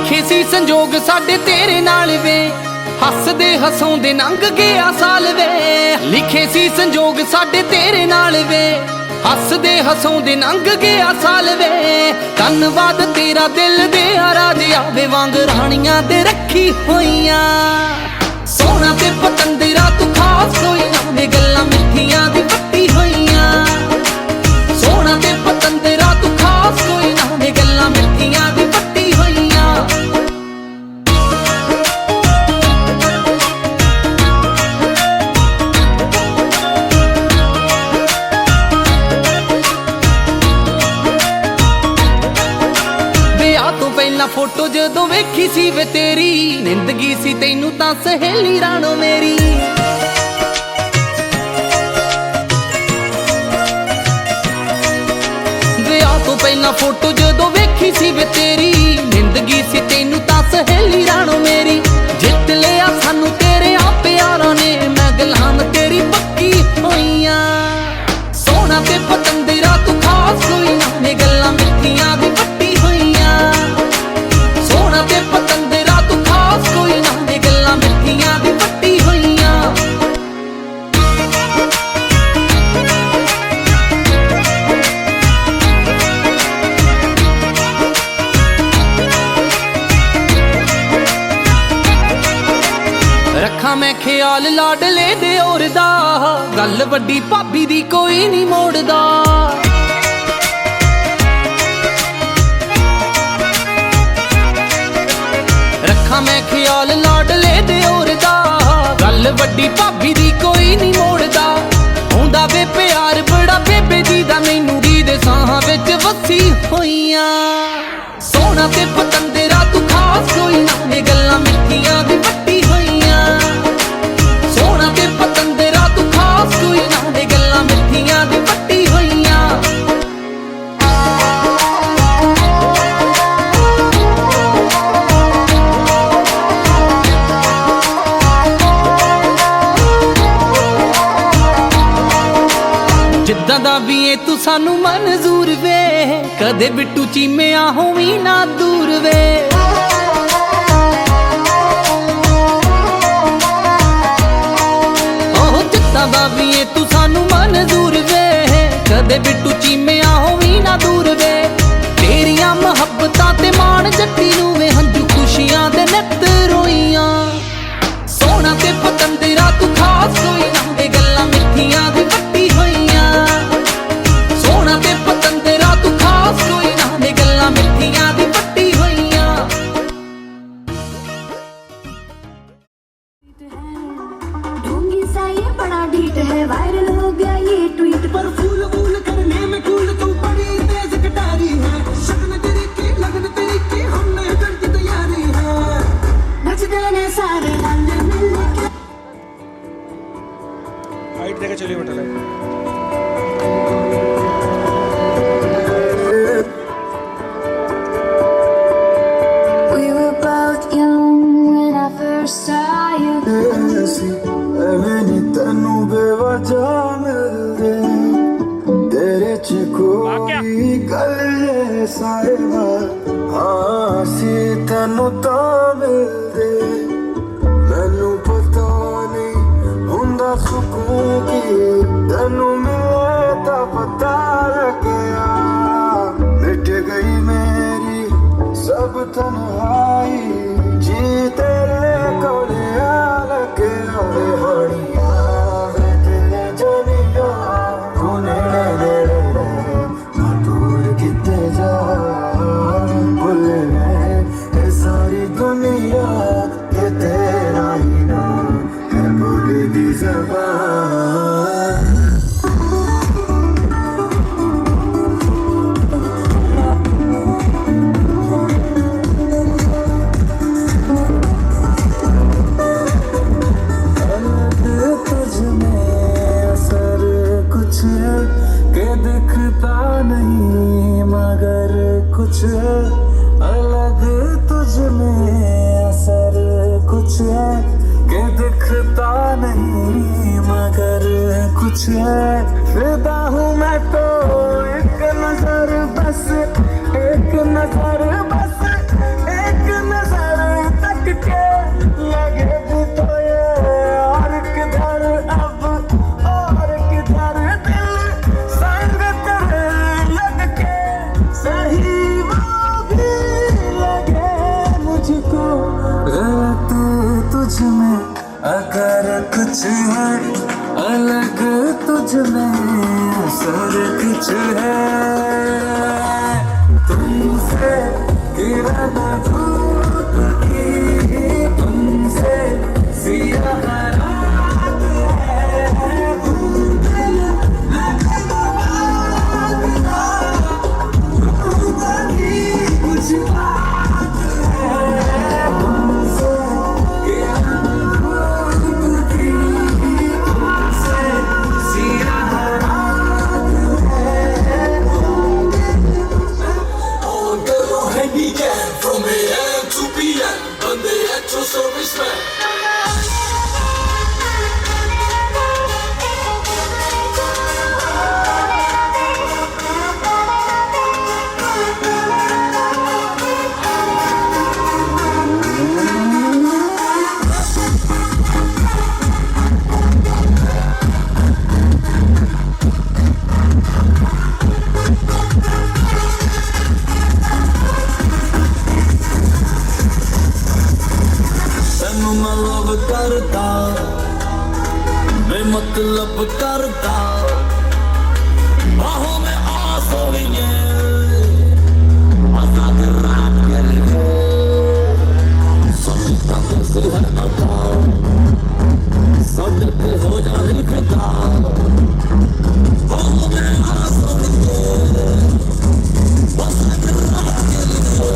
लिखे सी संजोग साडे तेरे नाल वे, हसदे हसाउंदे लंघ गया साल वे। लिखे सी संजोग साडे तेरे नाल वे, हसदे हसाउंदे लंघ गया साल वे। धन्नवाद तेरा दिल दे राज आवे वांग राणियां दे रखी होइयां। सोना ते पतंदरा तू खास कोई ना वे, गल्लां मिठियां दी पट्टी होइयां। सोना ते पतंदरा तू खास कोई ना वे, गल्लां मिठियां दी पट्टी होइयां। पहला फोटो जदों वेखी सी वे तेरी, निंदगी सी तैनू तां सहेली राणो मेरी। विआह तो पहला फोटो जदों वेखी सी वे तेरी, निंदगी सी तैनू तां सहेली राणो मेरी। जित लिया सानू तेरे आ प्यारा ने, मैं गल्लां तेरी पक्की होइयां। सोना ते पतंदरा तू खास कोई ना वे, गल्लां मिठियां दी पट्टी होइयां। सोना ते पतंदरा तू खास कोई ना वे, गल्लां मिठियां दी पट्टी होइयां। रखा मैं ख्याल लाडले दे और दा, गल वड्डी भाभी दी कोई नहीं मोड़दा। रखा मैं ख्याल लाडले दे और दा, गल वड्डी भाभी दी कोई नहीं मोड़दा। आउंदा वे प्यार बड़ा बेबे जी दा, मैनू दी दे साहां विच वसी होइयां। सोना ते पतंदरा तू खास कोई ना वे, गल्लां मिठियां दी पट्टी होइयां। सोना ते पतंदरा तू खास कोई ना वे, गल्लां मिठियां दी पट्टी होइयां। जिद्दां दा भी ए तू सानू मंजूर वे, कदे बिट्टू चीमिया होवी ना दूर वे। ओह जिद्दां दा भी ए तू सानू मंजूर वे, कदे बिट्टू चीमिया होवी ना दूर वे। तेरियां मुहब्बतां ते मान जट्टी नू वे, हंजू खुशियां दे नित रोइयां। सोना ते पतंदरा तू खास कोई ना वे, गल्लां मिठियां दी पट्टी होइयां। सोना ते पतंदरा तू खास कोई ना वे, गल्लां मिठियां दी पट्टी होइयां। ढोंगी सा ये बड़ा ढीठ है, वायरल हो गया ये ट्वीट पर। फूल फूल करने में कूल तू बड़ी तेज कटारी है। शगन तेरी की लगन तेरी की, हमने कर दी तैयारी है। नच देने सारे रंग मिल के। हाइट देके चलिए बेटा। We were both young when I first saw you. मैंने तन्नू बेवजह मिलदे, तेरे च कोई गल जैसा है। हाँ सी तन्नू तां मिलदे, मैनू पता नहीं हुंदा सुकून की। तन्नू मिले तां पता लग्या, मिट गई मेरी सब तन्हाई। जी तेरे कोले आ लगे होए होनिया, वे तेरे जनिया तू नेड़े नेड़े रहे, ना दूर किते जा। भुल गए ये सारी दुनिया, ये तेरा ही नाम है भूल दी ज़बान। नहीं मगर कुछ अलग तुझ में असर कुछ है कि दिखता नहीं मगर कुछ है। फिदा हूँ मैं तो एक नजर बस, एक नजर बस, एक नजर कुछ है अलग तुझ में, असर कुछ है तुमसे किरण धूप की, तुमसे सिया रात है, दिल लगना बात कुछ बात है तुमसे किरण धूप की, तुमसे सिया रात है। On the road began from AM to PM, Monday at your serviceman. ਤੈਨੂੰ ਮੈਂ ਲਵ ਕਰਦਾ, ਬੇਮਤਲਬ ਕਰਦਾ, ਬਾਹੋਂ ਮੈਂ ਆ ਸੋਈਏ ਆਜ਼ਾਦ ਰਾਤ ਕਰੀਏ, ਸੰਤਾ ਤੇ ਸੁਹਰ ਅਤਾ ਸਦਕ ਹੋ ਜਾਏ ਫਿਦਾ, ਬਾਹੋਂ ਮੈਂ ਆ ਸੋਈਏ ਆਜ਼ਾਦ ਰਾਤ ਕਰੀਏ।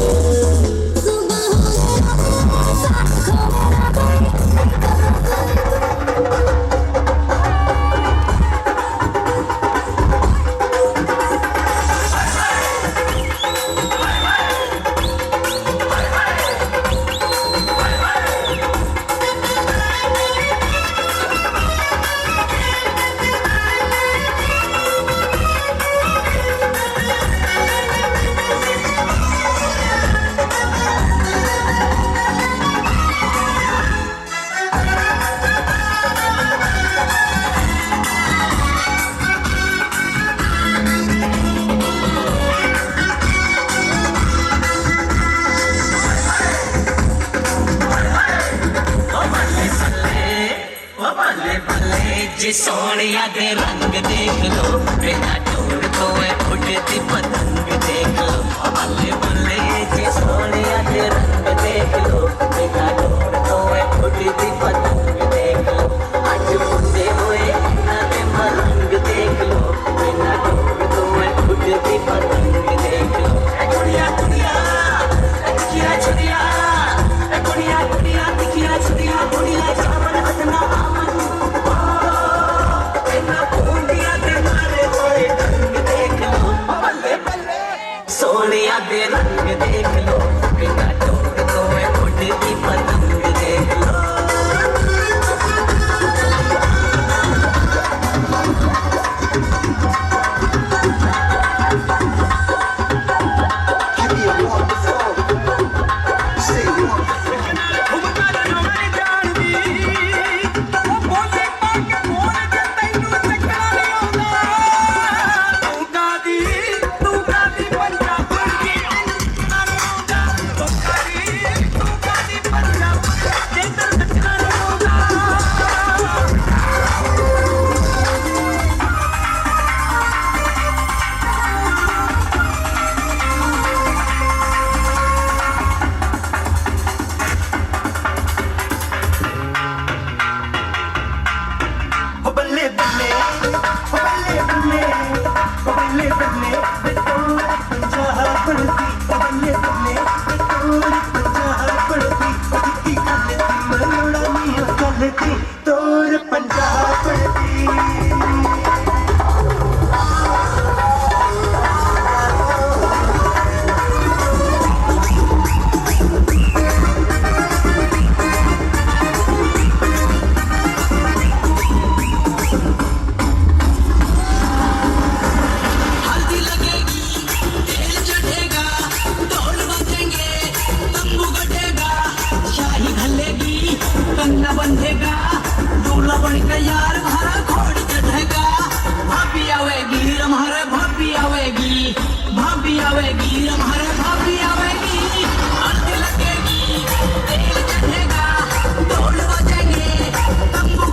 जी सोनिया दे रंग देख लो, बिना ढूंढ तो उड़ती पतंग देख लो। बल्ले बल्ले जी सोनिया दे रंग देख लो, बिना ढूंढ तो उड़ती पतंग देख लो। आज मुझे हुए नए मलंग देख लो, बिना ढूंढ तो उड़ती पतंग देख लो। गुड़िया गुड़िया दिखिया छुड़िया, गुड़िया गुड़िया दिखिया छुड़िया, गुड़िया जामन हटना आमन सोनिया दे रंग देख लो, बिना ढूंढ तो उड़ती पतंग देख लो। तोर पंजाब बंधेगा दूल्हा बन के यार हमारा घोड़ी चढ़ेगा। भाभी आवेगी हमारे भाभी आवेगी, भाभी आवेगी हमारे भाभी आवेगी। हल्दी लगेगी तेल चढ़ेगा ढोल बजेंगे तंबू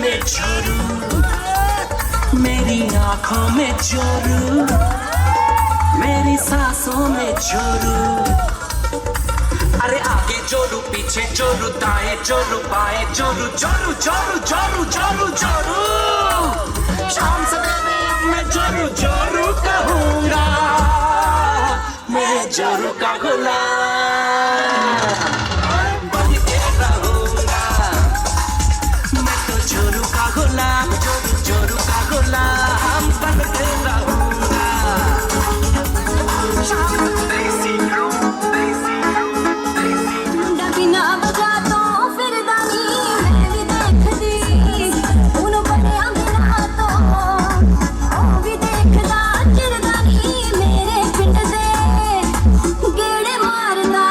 में जोरू, मेरी आंखों में जोरू, मेरी सांसों में जोरू। अरे आगे जोरू, पीछे जोरू, दाएं जोरू, बाएं जोरू, जोरू जोरू जोरू जोरू जोरू। शाम सवेरे मैं जोरू जोरू कहूँगा, मैं जोरू का गुलाम बन के रहूँगा। मैं तो जोरू का गुलाम, जोरू जोरू का गुलाम बन के रहूँगा। देसी रूह, देसी रूह, देसी मुंडा बिना वजह तो फिरदा नी मैं भी देखदी, ਉਹਨੂੰ ਬੜਿਆਂ ਬਿਨਾਂ ਤੋਂ ਉਹ ਵੀ ਦੇਖਦਾ ਚਿਰਦਾ ਨੀ ਮੇਰੇ ਪਿੰਡ ਦੇ ਗੇੜੇ ਮਾਰਦਾ।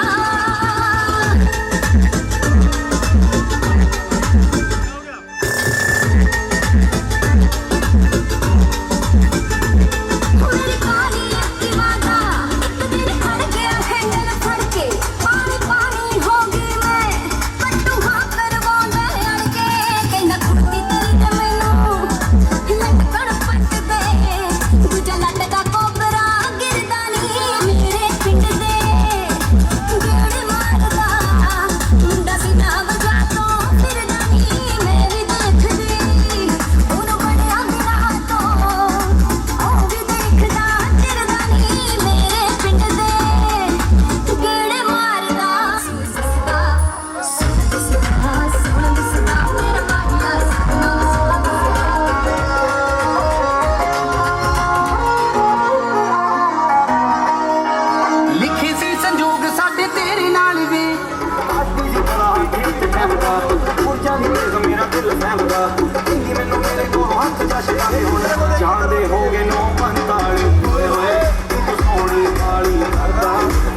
ਮੇਰੀ ਕਾਲੀ ਐਕਟਿਵਾ ਦਾ ਇੱਕ ਦਿਨ ਖੜ ਗਿਆ ਹੈਂਡਲ ਫੜ ਕੇ, ਪਾਣੀ ਪਾਣੀ ਹੋ ਗਈ ਮੈਂ ਪੱਟੂ ਹਾਂ ਕਰਵਾਉਂਦਾ ਅੜ ਕੇ। ਕਹਿੰਦਾ ਕੁੱਤੀ ਤੇਰੀ ਤੇ ਮੈਨੂੰ ਲਟਕਣ ਪੱਟ ਦੇ, ਦੂਜਾ ਲੱਟ ਦਾ ਕੋਬਰਾ ਗਿਰਦਾ ਨੀ ਮੇਰੇ ਪਿੰਡ ਦੇ ਗੇੜੇ ਮਾਰਦਾ। ਮੁੰਡਾ ਬਿਨਾਂ ਵਜ੍ਹਾ ਤੋਂ ਫਿਰਦਾ ਨੀ ਮੈਂ ਵੀ ਦੇਖਦੀ, ਉਹਨੂੰ ਬੜਿਆਂ ਬਿਨਾਂ ਤੋਂ ਉਹ ਵੀ ਦੇਖਦਾ ਚਿਰਦਾ ਨੀ ਮੇਰੇ ਪਿੰਡ ਦੇ ਗੇੜੇ ਮਾਰਦਾ। ਸੋਹਣਾ ਦਿਸਦਾ ਮੇਰਾ ਬਾਬਾ ਲਿਖੇ ਸੀ ਸੰਜੋਗ ਸਾਡੇ ਤੇਰੇ ਨਾਲ ਵੇ। ਮੇਰਾ ਦਿਲ ਸਹਿਮਦਾ ਇੰਦੀ ਮੈਨੂੰ ਮੇਰੇ ਕੋਲ ਹੱਥ ਜਸ਼ਕਾਰੇ ਹੁਣ ਜਾਣਦੇ ਹੋਗੇ 945 ਹੋਏ ਹੋਏ ਤੂੰ ਸੋਹਣੀ ਕਾਲੀ ਕਰਦਾ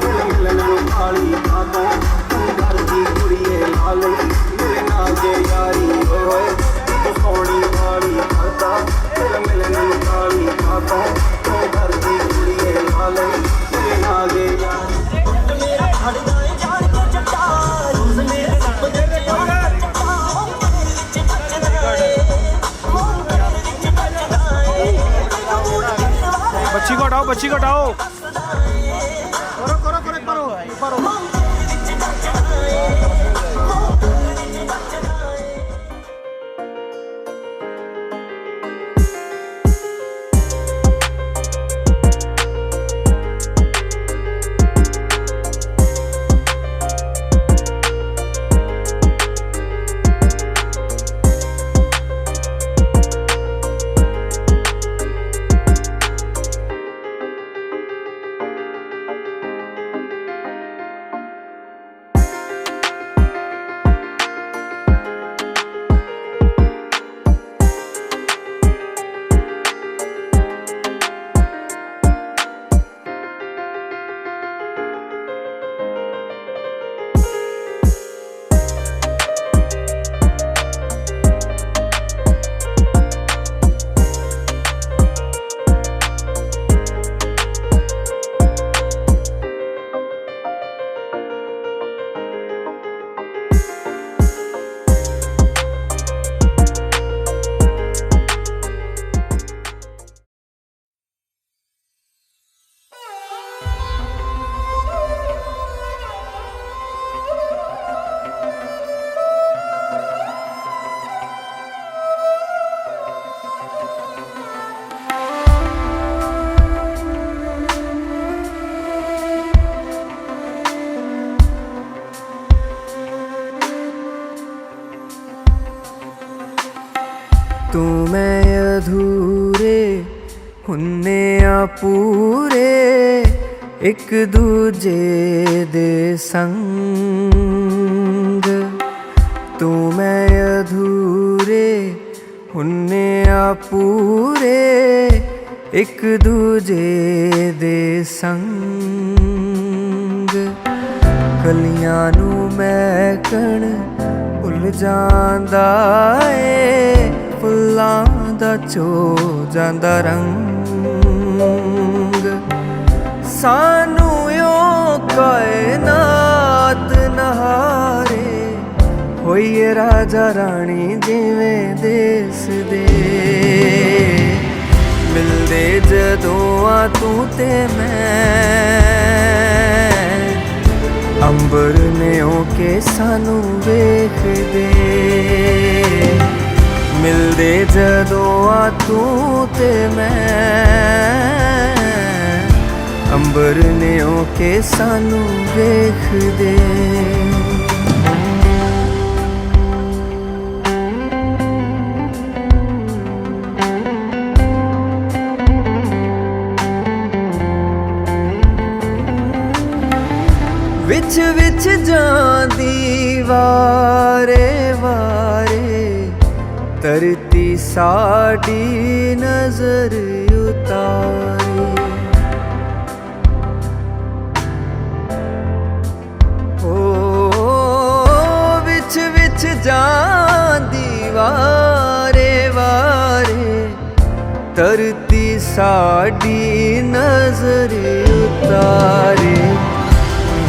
ਮਿਲ ਮਿਲਣ ਨੂੰ ਕਾਲੀ ਬਾਤੋਂ ਤੂੰ ਕਰਦੀ ਕੁੜੀਏ ਲਾਲੇ ਮੇਰੇ ਨਾਲ ਜੇ ਯਾਰੀ ਹੋਏ ਹੋਏ ਤੂੰ ਸੋਹਣੀ ਕਾਲੀ ਕਰਦਾ ਮਿਲ ਮਿਲਣ ਨੂੰ ਕਾਲੀ ਬਾਤੋਂ ਤੂੰ ਕਰਦੀ ਕੁੜੀਏ ਲਾਲੇ ਮੇਰੇ ਨਾਲ ਜੇ ਯਾਰੀ ਮੇਰਾ ਖੜਦਾ ਜਾਣ ਕੇ ਚੱਟਾ ਰੋਜ਼ ਮੇਰੇ ਰੱਬ ਦੇ बच्ची को हटाओ, बच्ची को हटाओ। करो करो करो करो करो। तू मैं अधूरे हुन्ने आ पूरे एक दूजे दे संग। तू मैं अधूरे हुन्ने आ पूरे एक दूजे दे संग। कलियां नू महकण भुल जांदा ए फुल्लां दा चो जांदा रंग। सानू यो कायनात नहारे ਹੋਈਏ ਰਾਜਾ ਰਾਣੀ ਜਿਵੇਂ ਦੇਸ ਦੇ। ਮਿਲਦੇ ਜਦੋਂ ਆ ਤੂੰ ਤੇ ਮੈਂ, ਅੰਬਰ ਨੇ ਹੋ ਕੇ ਸਾਨੂੰ ਵੇਖਦੇ। ਮਿਲਦੇ ਜਦੋਂ ਆ ਤੂੰ ਤੇ ਮੈਂ, ਅੰਬਰ ਨੇ ਹੋ ਕੇ ਸਾਨੂੰ ਵੇਖਦੇ। विच विच जांदी वारे वारे, धरती साडी नजर उतारे। ओ विच विच जांदी वारे वारे, धरती साडी नजर उतारे।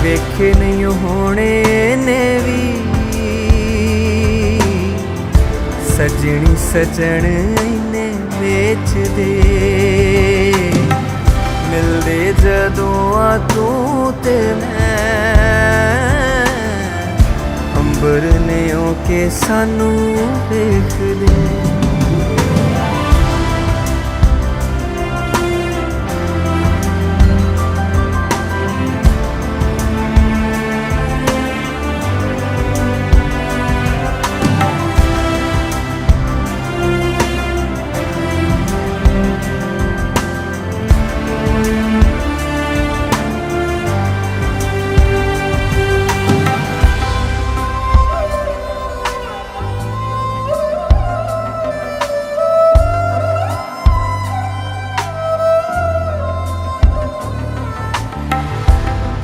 ਵੇਖੇ ਨਹੀਂ ਹੋਣੇ ਨੇ ਵੀ ਸਜਣੀ ਸਜਣ ਇੰਨੇ ਵੇਚਦੇ। ਮਿਲਦੇ ਜਦੋਂ ਆ ਤੂੰ ਤੇ ਮੈਂ, ਅੰਬਰ ਨੇ ਹੋ ਕੇ ਸਾਨੂੰ ਵੇਖਦੇ।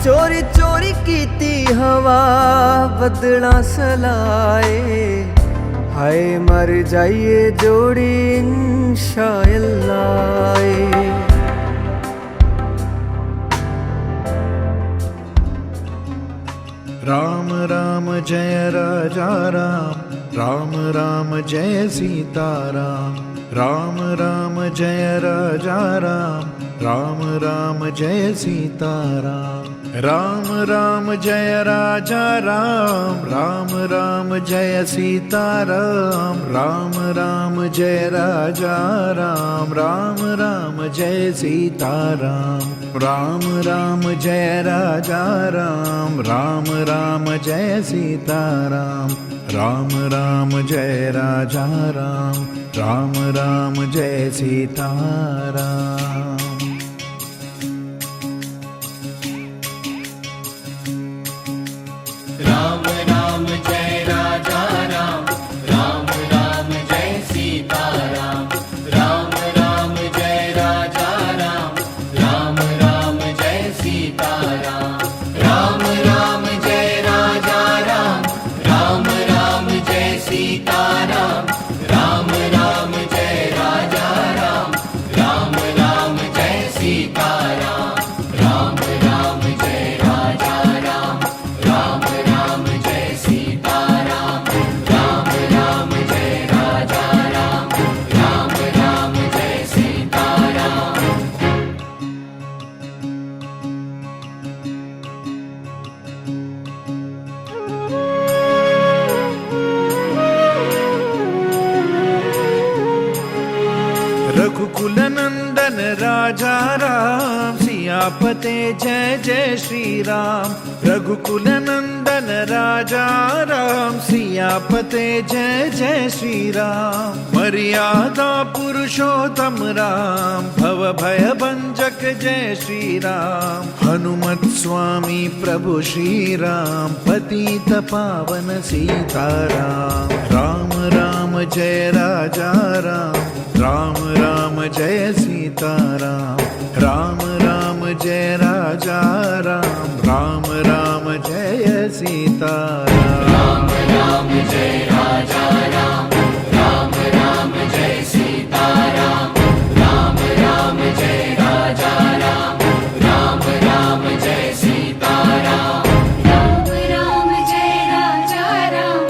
चोरी चोरी कीती हवा बदला सलाए। हाय मर जाइए जोड़ी इंशाअल्लाह। राम राम जय राजा राम, राम राम जय सीताराम। राम राम जय राजा राम, राम राम जय सीताराम। राम राम जय राजा राम, राम राम जय सीताराम। राम राम जय राजा राम, राम राम जय सीताराम। राम राम जय राजा राम, राम राम जय सीताराम। राम राम जय राजा राम, राम राम जय सीताराम। राम राम जय राजा राम, राम राम जय सीताराम। राम राम जय राजा राम, राम राम जय सीताराम। राम राम जय राजा राम, राम राम जय सीताराम। राम राम जय राजा राम, राम राम जय सीताराम। राम राम जय राजा राम, राम राम जय सीताराम। राम राम जय राजा राम, राम राम जय सीताराम। रघुकुल नंदन राजा राम, सियापते जय जय श्री राम। रघुकुल नंदन राजा राम, सियापते जय जय श्री राम। मर्यादा पुरुषोत्तम राम, भव भय भंजक जय श्री राम। हनुमत स्वामी प्रभु श्री राम, पतित पावन सीताराम। राम राम जय राजा राम, राम राम जय सीताराम। राम राम जय राजा राम, राम राम जय सीताराम। राम राम जय राजा राम, राम राम जय सीताराम। राम राम जय राजा राम, राम राम जय सीताराम। राम राम जय राजा राम,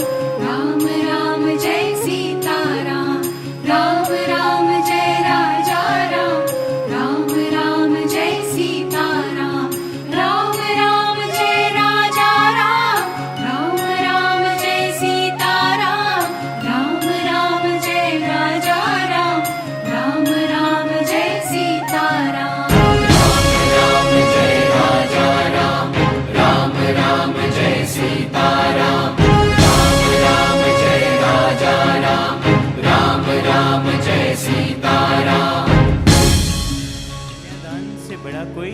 से बड़ा कोई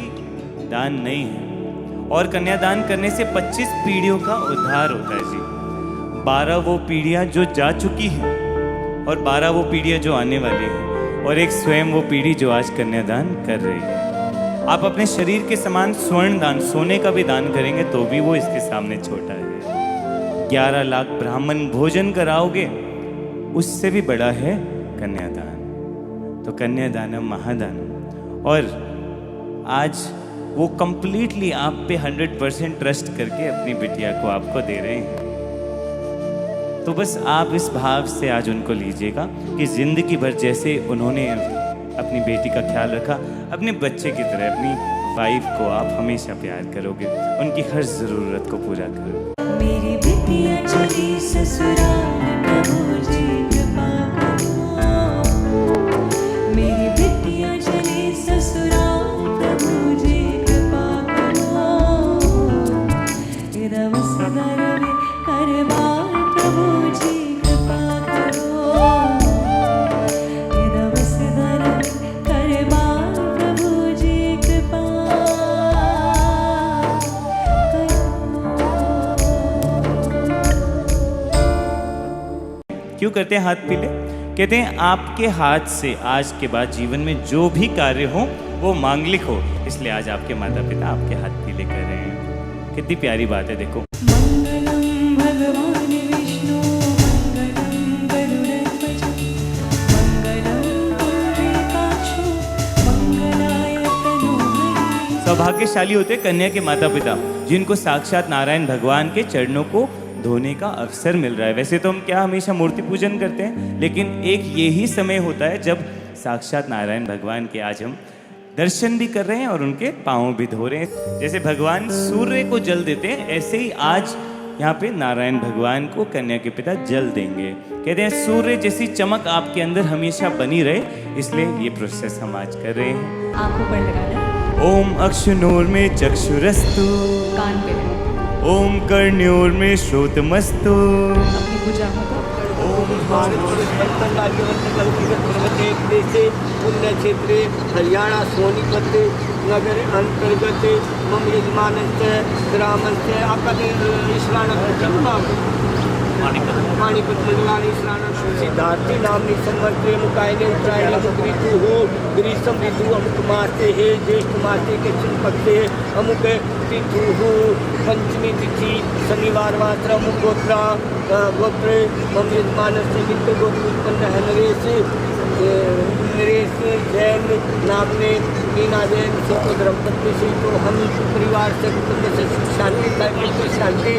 दान नहीं है। और कन्यादान करने से 25 पीढ़ियों का उद्धार होता है जी। 12 वो पीढ़ियां जो जा चुकी हैं और 12 वो पीढ़ियां जो आने वाली हैं, और एक स्वयं वो पीढ़ी जो आज कन्यादान कर रही है। आप अपने शरीर के समान स्वर्ण दान, सोने का भी दान करेंगे तो भी वो इसके सामने छोटा है। 11 लाख ब्राह्मण भोजन कराओगे, उससे भी बड़ा है कन्यादान। तो कन्यादानम महादानम। और आज वो कंप्लीटली आप पे 100% ट्रस्ट करके अपनी बिटिया को आपको दे रहे हैं। तो बस आप इस भाव से आज उनको लीजिएगा कि जिंदगी भर जैसे उन्होंने अपनी बेटी का ख्याल रखा, अपने बच्चे की तरह अपनी वाइफ को आप हमेशा प्यार करोगे, उनकी हर ज़रूरत को पूरा करोगे। मेरी बिटिया चली ससुराल, प्रभु जी कृपा करो। मेरी बिटिया चली ससुराल, प्रभु जी कृपा करो। रवस दरवे करवार, प्रभु जी कृपा करो। रवस दरवे करवार, प्रभु जी कृपा क्यों करते हैं हाथ पीले? कहते हैं आपके हाथ से आज के बाद जीवन में जो भी कार्य हो वो मांगलिक हो, इसलिए आज आपके माता पिता आपके हाथ पीले कर रहे हैं। कितनी प्यारी बात है, देखो। मंगलम भगवान विष्णु, मंगलम गरुड़ध्वज, मंगलम पुंडरीकाक्षो, मंगलाय तनोहरि। सौभाग्यशाली होते हैं कन्या के माता पिता जिनको साक्षात नारायण भगवान के चरणों को धोने का अवसर मिल रहा है। वैसे तो हम क्या हमेशा मूर्ति पूजन करते हैं, लेकिन एक यही समय होता है जब साक्षात नारायण भगवान के आज हम दर्शन भी कर रहे हैं और उनके पाँव भी धो रहे हैं। जैसे भगवान सूर्य को जल देते हैं, ऐसे ही आज यहाँ पे नारायण भगवान को कन्या के पिता जल देंगे। कहते हैं सूर्य जैसी चमक आपके अंदर हमेशा बनी रहे, इसलिए ये प्रोसेस हम आज कर रहे हैं। आंखों पर लगाना, ओम अक्षुनोर्मे चक्षुरस्तु, कान पे लगाना, ओम कर्ण्योर्मे श्रोतमस्तु, अपनी भुजा को पुण्य क्षेत्रे हरियाणा सोनीपत नगर अंतर्गत मम यजमानस्य ग्रामस्य पाणिपत मंडलानि स्नानं सिद्धार्थी नाम्नि संवत्सरे मुकायने उत्तरायणे ऋतुः ग्रीष्म ऋतु अमुक मासे है ज्येष्ठ मासे कश्चिन पक्षे अमुक तिथुः पंचमी तिथि शनिवार मात्र अमुक गोत्र मम यजमानस्य मित्र गोत्र उत्पन्न है नरेश जैन नामने मीना जैन सुखोदरम पत्नी से। तो हम परिवार से कुटुंब से शांति शांति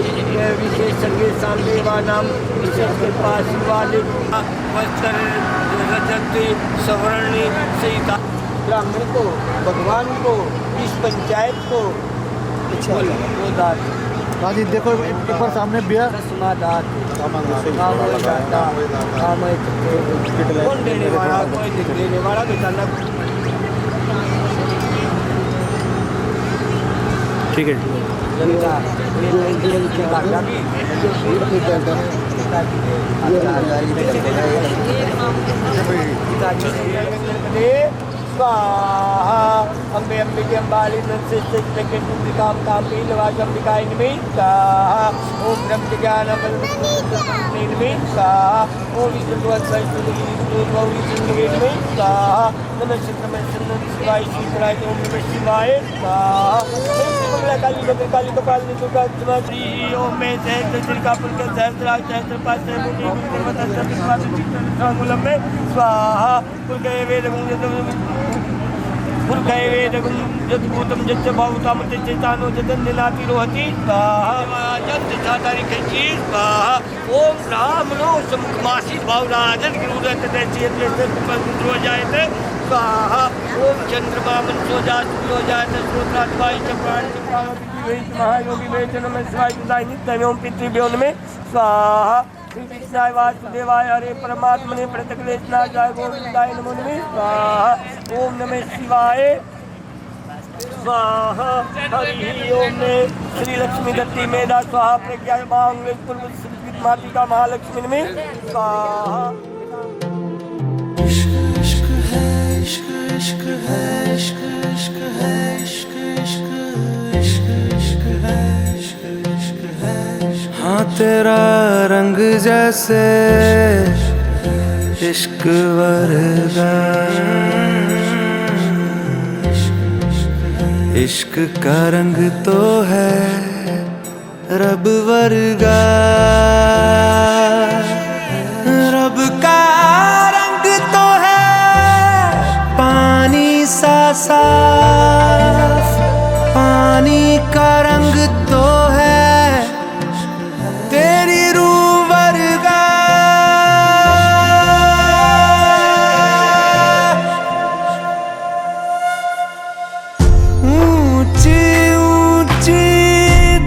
विशेष संगे सामदेवा नाम विशेष के पास वाले वस्त्र रजत सवर्ण सीता ब्राह्मण को भगवान को इस पंचायत को राजी देखो एक बार सामने बिया कौन देने वाला, कोई देने वाला बताना। ठीक है स्वाहा अम्बे अम्बिके अम्बाली काम काम्बी नवाज अम्बिकाय नमः स्वाहा ओम ब्रह्म ज्ञान नमः स्वाहा ओम विष्णुवत्सय गौरी सिंह नमः स्वाहा नमः शिवाय शिवराय ओम नमः शिवाय स्वाहा काली बकरी काली कपाल दुर्गा श्री ओम में सहस्त्र श्रीकापुर के सहस्त्राज सहस्त्र पाँच सहस्त्र में स्वाहा कुल गए वेद वेदगुं यद्भूतं यच्च भावुतां चेतानो जगन्निलाति रोहति स्वाहा जगन्निधातारिकैः स्वाहा ओम ब्राह्मणो समुखमासी भावराजन गिरुदत्तदैत्येन्द्रो जायते स्वाहा ओम चंद्रमा मनसो जातो जायते श्रोत्राद्वाई च प्राण च प्राणोति महायोगी वेद नमः शिवाय दाय नित्यं पितृभ्यो नमः स्वाहा श्री कृष्णाय वासुदेवाय हरे परमात्मने प्रतिक्लेशनाय गोविंदाय नमो नमः स्वाहा ओम नमः शिवाय स्वाहा हरि ओम श्री लक्ष्मी दत्ती मेधा स्वाहा प्रज्ञा मांगल्य पूर्व संस्कृत मातिका महालक्ष्मी नमः स्वाहा। इश्क इश्क है इश्क इश्क है इश्क इश्क इश्क इश्क है इश्क इश्क है हाँ तेरा रंग जैसे इश्क वर्गा इश्क का रंग तो है रब वर्गा रब का रंग तो है पानी सा साफ पानी का रंग तो है तेरी रूह वर्गा ऊंची ऊंची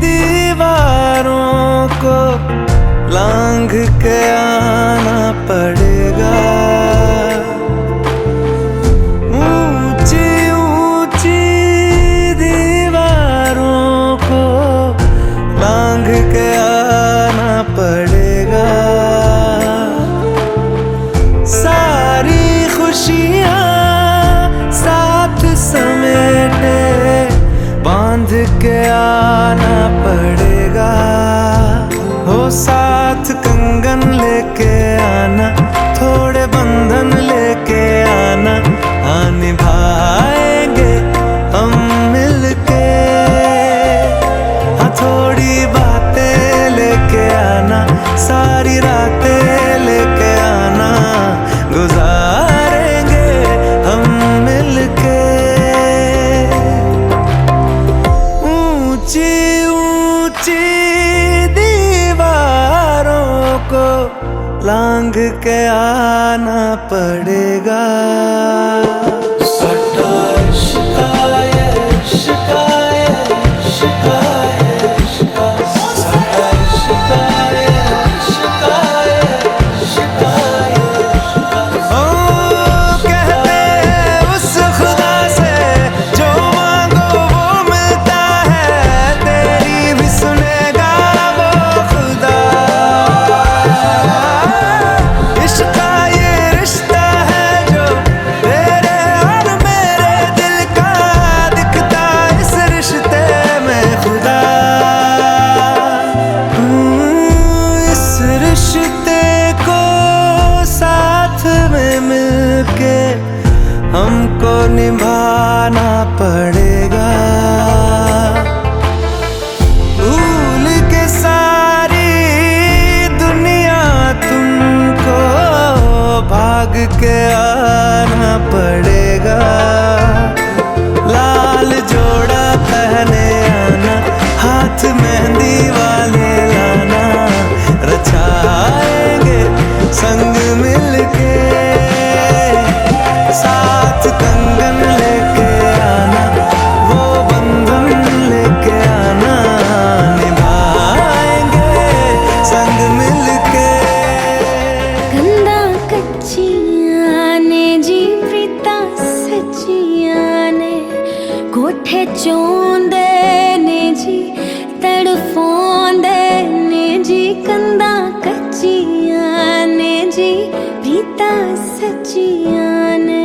दीवारों को लांघ के आना पड़ेगा ऊंची ऊंची दीवारों को लांघ के आना पड़ेगा सारी खुशियाँ साथ समेटे बांध के आना पड़ेगा हो साथ कंगन लेके आना थोड़े बंधन लेके आना हाँ निभाएंगे हम मिलके हाँ थोड़ी बातें लेके आना सारी रातें लेके आना गुजारेंगे हम मिलके ऊंची ऊंची दीवारों को लांघ के आना पड़ेगा सट्टा शिकायत शिकायत शिकायत सट्टा शिकायत शिकायत शिकायत ओ कहते हैं उस खुदा से जो मांगो वो मिलता है तेरी भी सुनेगा वो खुदा इश्क का ये रिश्ता है जो तेरे और मेरे दिल का दिखता इस रिश्ते में खुदा इस रिश्ते को साथ में मिलके हमको निभाना पड़ेगा भूल के सारी दुनिया तुमको भाग के आना पड़ेगा लाल जोड़ा पहने आना हाथ मेहंदी वाले लाना रचाएंगे संग मिलके साथ कंगन लेके आना वो बंधन लेके आना निभाएंगे संग मिलके कंधा कच्चियां ने जी प्रीता सच्चियां ने कोठे चोंदे ने जी तड़फोंदे ने जी कंधा कच्चियां ने जी प्रीता सच्चियां ने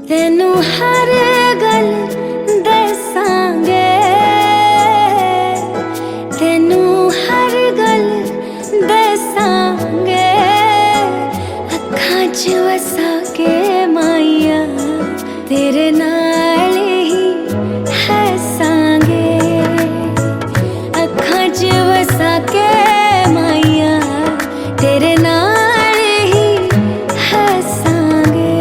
तेनू हर गल दसांगे तेनू हर गल दसांगे अखां च वसा के माइया तेरे नाल ही हसांगे अखां च वसा के माइया तेरे नाल ही हसांगे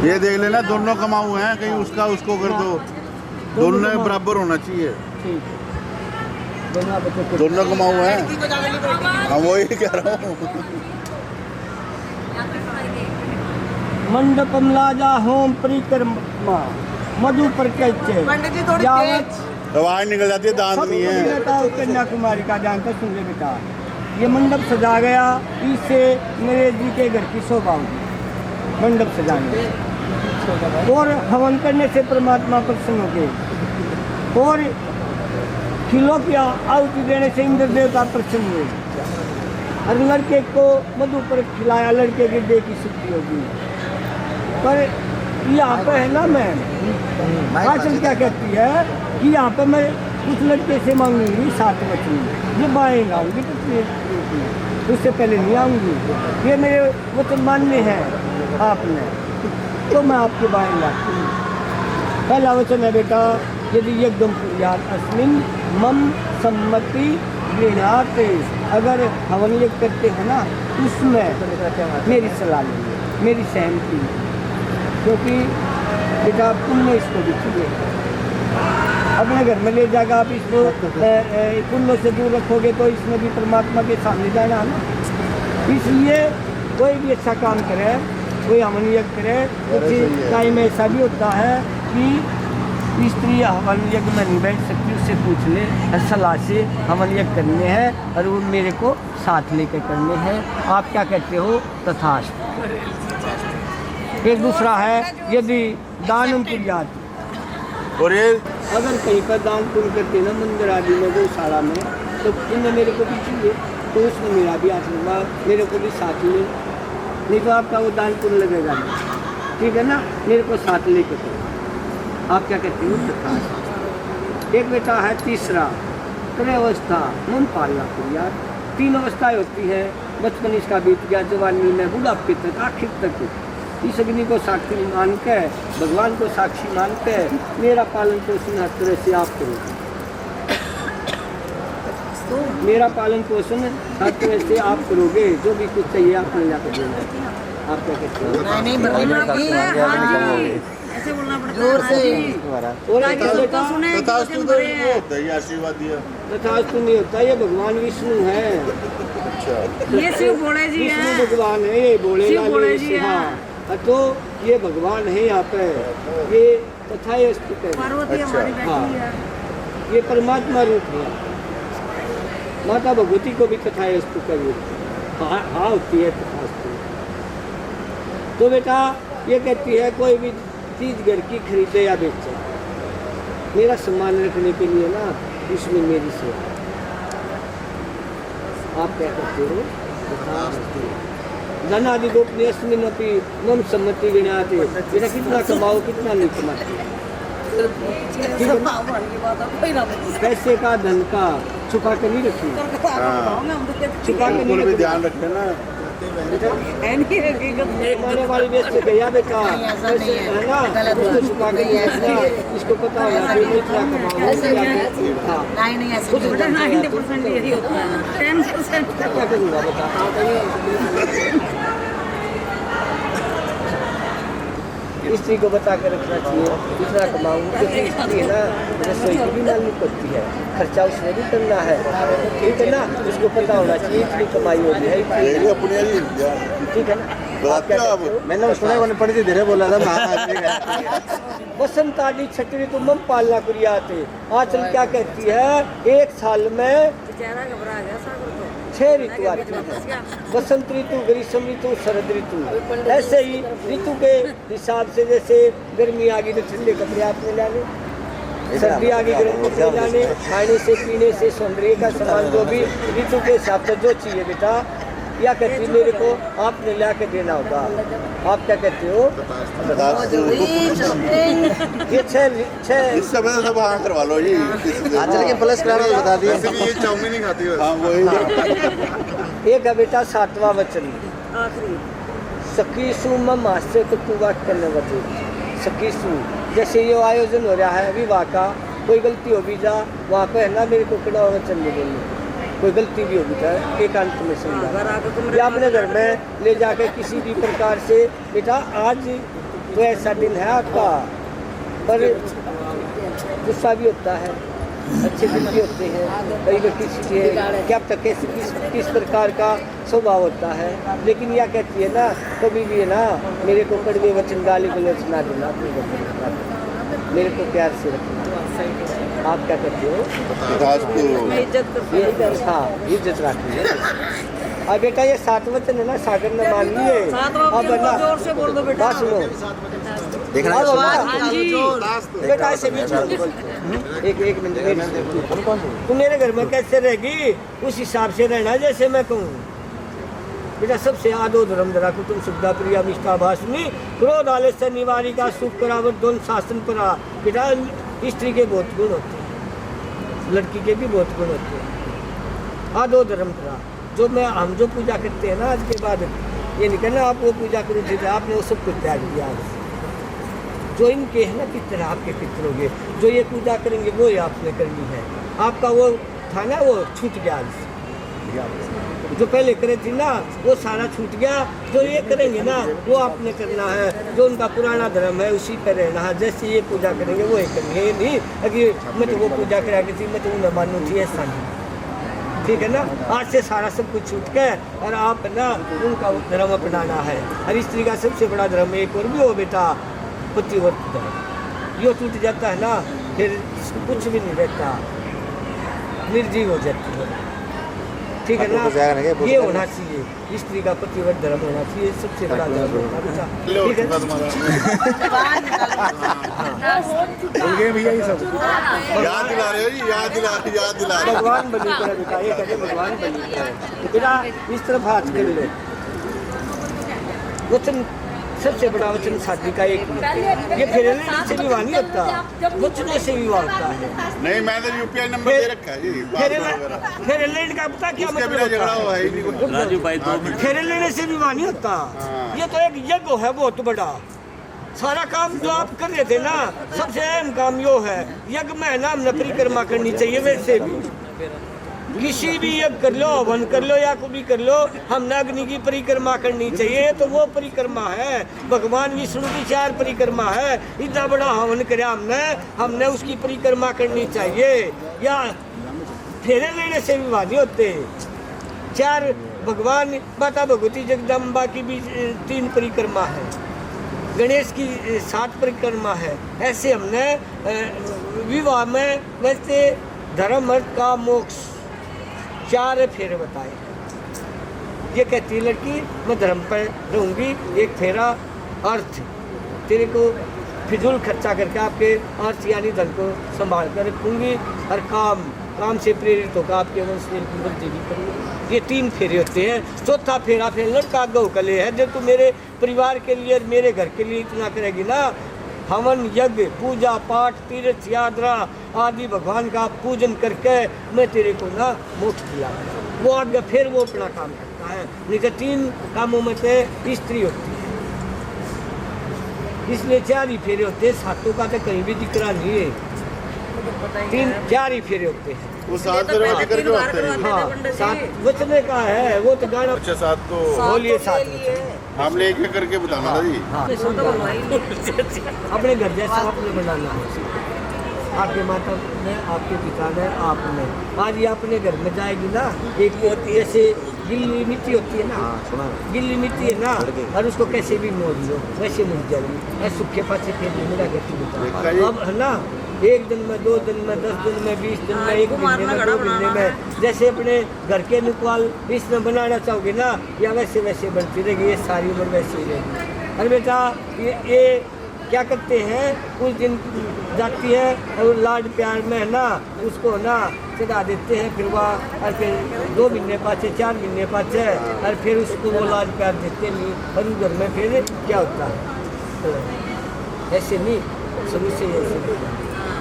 ये देख लेना दोनों कमाऊ हैं कहीं उसका उसको कर दो दोनों बराबर होना चाहिए दोनों कमाऊ हैं हाँ वही कह रहा हूँ मंडपम लाजा होम परिक्रमा मधु प्रकल्चे आवाज निकल जाती है दांत नहीं है कन्याकुमारी का जानकर सुन ले बेटा ये मंडप सजा गया इससे मेरे जी के घर की शोभा होगी मंडप सजाने और हवन करने से परमात्मा प्रसन्न हो गए और खिलों की आहुति देने से इंद्र देवता प्रसन्न हुए और लड़के को मधु पर खिलाया, लड़के की देह की शुद्धि होगी। पर यहाँ पे है ना मैं आचल क्या कहती है कि यहाँ पे मैं उस लड़के से मांगूंगी 7 वचन, ये बाएँ आऊँगी तो उससे पहले नहीं आऊँगी। ये मेरे वचन मानने हैं आपने, तो मैं आपके बाएँ लाती हूँ। पहला वचन है बेटा, यदि एकदम कुर्यात अस्मिन मम सम्मति गृह्णाते, अगर हवन यज्ञ करते हैं ना उसमें मेरी सलाह लेंगे, मेरी सहमति, क्योंकि बेटा पुण्य इसको भी चाहिए। अपने घर में ले जाकर आप इसको पुण्य से दूर रखोगे तो इसमें भी परमात्मा के सामने जाना है ना। इसलिए कोई भी अच्छा काम करे, कोई हवन यज्ञ करे, कुछ टाइम ऐसा भी होता है कि स्त्री हवन यज्ञ में नहीं बैठ सकती, उससे पूछ ले, सलाह से हवन यज्ञ करने हैं और वो मेरे को साथ लेकर करने हैं। आप क्या कहते हो? तथास्तु। एक दूसरा है, यदि दान कुर्यात, और ये अगर कहीं पर दान पुण्य करते ना मंदिर आदि में, गौशाला में, तो पुण्य मेरे को भी चाहिए, तो उसमें मेरा भी आशीर्वाद, मेरे को भी साथ ले, नहीं तो आपका वो दान पुण्य लगेगा नहीं, ठीक है ना। मेरे को साथ लेकर करो। आप क्या कहते हो? तथास्तु। एक बेटा है तीसरा, त्रय अवस्था मन पालना कुर्यात। 3 अवस्थाएं होती है, बचपन इसका बीत गया, जवानी में, बुढ़ापे तक, आखिर तक इस अग्नि को साक्षी मान के, भगवान को साक्षी मान के मेरा पालन पोषण हर तरह से आप करोगे। मेरा पालन पोषण हर तरह से आप करोगे, जो भी कुछ चाहिए आप मिल जाकर देना। आप क्या कहते हो? आशीर्वाद दिया तथास्तु नहीं होता, ये भगवान विष्णु है। ये शिव भोले जी विष्णु हैं। भगवान है, ये भोले शिव भोले जी हैं। हाँ, तो ये भगवान है यहाँ पे, ये तथास्तु है। पार्वती हमारी बेटी है। ये परमात्मा रूप है। माता भगवती को भी तथास्तु करिए, हाँ होती है तथास्तु। तो बेटा ये कहती है कोई भी चीज घर की खरीदे या बेचे, मेरा सम्मान रखने के लिए ना इसमें मेरी सेवा। आप क्या करते हो? धनादि गोपनीय अस्मिन्नपि मम सम्मति गिनाते, बेटा कितना कमाओ कितना नहीं कमाते, पैसे का धन का छुपा के नहीं रखिए, छुपा के नहीं भी ध्यान रखते ना। माने वाली बेच से गया बेटा, पैसे है ना, उसको छुपा के नहीं रखना, इसको पता होना चाहिए इतना कमाओ। कुछ 90% यही होता है, 10% क्या करूँगा बेटा? स्त्री को बता कर रखना चाहिए इतना कमाऊँ, क्योंकि स्त्री है ना रसोई की भी मालूम पड़ती है, खर्चा उसने भी करना है, ठीक है ना। उसको पता होना चाहिए इतनी कमाई होती है, ठीक है ना। मैंने सुना उन्हें पढ़ी थी, धीरे बोला था। बसंत आदि छतरी तो मम पालना कुर्याते। आचल क्या कहती है? एक साल में बेचारा घबरा गया सागर तो। 6 ऋतु आती है, बसंत ऋतु, ग्रीष्म ऋतु, शरद ऋतु। ऐसे ही ऋतु के हिसाब से, जैसे गर्मी आ गई तो ठंडे कपड़े आपने लाने, सर्दी आ गई गर्म कपड़े लाने, खाने से पीने से सौंदर्य का सामान जो भी ऋतु के हिसाब से जो चाहिए बेटा, या कहती मेरे को आपने ला के देना होगा। आप क्या कहते हो? ये 6 इस समय सब हाँ करवा लो जी। चल के प्लस करा बता दिए। ये चाउमीन नहीं खाती है। हाँ वही। एक है बेटा 7वां वचन, सखीसु मम हास्य वाक्य न वचे। सखीसु, जैसे ये आयोजन हो रहा है विवाह का, कोई गलती हो भी जा वहाँ पे है ना, मेरे को कड़ा वचन नहीं बोलने, कोई गलती भी होगी तो एकांत में समझा, या अपने घर में ले जाकर किसी भी प्रकार से बेटा आज तो ऐसा दिन है आपका, पर गुस्सा भी होता है, अच्छे दिन भी होते हैं, कई बार किसी के क्या तक किस प्रकार का स्वभाव होता है। लेकिन यह कहती है ना कभी भी है ना, मेरे को कड़वे वचन गाली गलौज ना देना, मेरे को प्यार से रखना। आप क्या करते हो? हाँ, इज्जत रखनी है। अब बेटा ये 7 वचन है ना, सागर ने मान लिए। अब जोर से बोल दो बेटा। सुनो, देखना बेटा ऐसे बीच में बोलते एक मिनट। तू मेरे घर में कैसे रहेगी? उस हिसाब से रहना जैसे मैं कहूँ। बेटा सबसे आदो धर्म धरा कुटुम सुविधा प्रिया निष्ठा भाषणी क्रोध आलस्य निवारिका सुख करावत दोन शासन परा। बेटा स्त्री के बहुत गुण होते हैं, लड़की के भी बहुत गुण होते हैं। आदो धर्म धरा जो हम जो पूजा करते हैं ना, आज के बाद ये नहीं कहना आप वो पूजा करो ठीक है, आपने वो सब कुछ त्याग दिया। जो इनके है ना पितर आपके पितर होंगे, जो ये पूजा करेंगे वो ही आपने करनी है। आपका वो था ना वो छूट गया, जो पहले करे थी ना वो सारा छूट गया। जो ये करेंगे ना वो आपने करना है, जो उनका पुराना धर्म है उसी पर रहना है। जैसे ये पूजा करेंगे वो ही करेंगे, ये नहीं अगर मैं तो वो पूजा करा की थी मैं तो उन्हें मानू थी, ऐसा नहीं। ठीक है ना, आज से सारा सब कुछ छूट गया और आप ना उनका धर्म अपनाना है। और स्त्री का सबसे बड़ा धर्म एक और भी हो बेटा, पतिव्रत धर्म। यो टूट जाता है ना फिर कुछ भी नहीं रहता, निर्जीव हो जाती है। ठीक है ना, ये होना चाहिए, स्त्री का पतिव्रत धर्म होना चाहिए, सबसे बड़ा धर्म होना बेटा। ठीक है भैया ये सब याद दिला रहे हो जी, याद दिला रहे। भगवान बनी कर बेटा, ये कहते भगवान बनी कर बेटा। इस तरफ हाथ कर लो। वचन सबसे बड़ा वचन शादी का एक ये फेरे से विवाह नहीं होता, वचनों से विवाह होता है। नहीं मैंने यूपीआई नंबर दे रखा है जी। फेरे लेने का पता क्या मतलब झगड़ा हुआ है राजू भाई फेरे लेने से विवाह नहीं होता। ये तो एक यज्ञ है बहुत बड़ा। सारा काम जो आप कर रहे थे ना, सबसे अहम काम यो है, यज्ञ में ना हमने परिक्रमा करनी चाहिए। वैसे भी किसी भी यज्ञ कर लो, हवन कर लो या कुछ भी कर लो, हमने अग्नि की परिक्रमा करनी चाहिए। तो वो परिक्रमा है, भगवान विष्णु की 4 परिक्रमा है। इतना बड़ा हवन करे हमने उसकी परिक्रमा करनी चाहिए। या फेरे लेने से विवाह नहीं होते। 4 भगवान माता भगवती जगदम्बा की भी 3 परिक्रमा है, गणेश की 7 परिक्रमा है। ऐसे हमने विवाह में वैसे धर्म अर्थ का मोक्ष 4 फेरे बताए। ये कहती है लड़की मैं धर्म पर रहूँगी, एक फेरा अर्थ, तेरे को फिजूल खर्चा करके आपके अर्थ यानी धन को संभाल कर रखूँगी, और काम से प्रेरित होकर आपके वंश की वृद्धि भी करूँगी। ये 3 फेरे होते हैं। 4था फेरा फिर लड़का गौ कले है, जो तू मेरे परिवार के लिए मेरे घर के लिए इतना करेगी ना, हवन यज्ञ पूजा पाठ तीर्थ यात्रा आदि भगवान का पूजन करके मैं तेरे को ना मोक्ष दिया। वो आगे फिर वो अपना काम करता है। नहीं तो 3 कामों में से स्त्री होती है, इसलिए 4 ही फेरे होते हैं। 7 का तो कहीं भी जिक्र नहीं है, 3-4 ही फेरे होते हैं। वो 7 दरवाजे करके होते हैं। हाँ 7 बचने का है, वो तो गाना। अच्छा 7 तो बोलिए 7 हमने एक करके बताना था जी। हाँ अपने घर जैसा आपने बनाना है। आपके माता ने, आपके पिता ने, आपने आज ये अपने घर में जाएगी ना, एक होती है ऐसे गिल्ली मिट्टी होती है ना, गिल्ली मिट्टी है ना, और उसको कैसे भी मोड़ लो वैसे मुड़ जाएगी। ऐसे सूखे पाचे खेत मेरा कहती अब है ना, 1 दिन में 2 दिन में 10 दिन में 20 दिन में 1 महीने में 2 महीने में, जैसे अपने घर के अनुकूल इसमें बनाना चाहोगे ना, या वैसे वैसे बनती रहेगी, ये सारी उम्र वैसे ही रहेगी। अरे बेटा ये क्या करते हैं, कुछ दिन जाती है और लाड प्यार में है ना उसको ना चढ़ा देते हैं, फिर वह और फिर 2 महीने पाछे 4 महीने पाछे और फिर उसको वो लाड प्यार देते नहीं, और उस घर में फिर क्या होता है। ऐसे नहीं, शुरू से ऐसे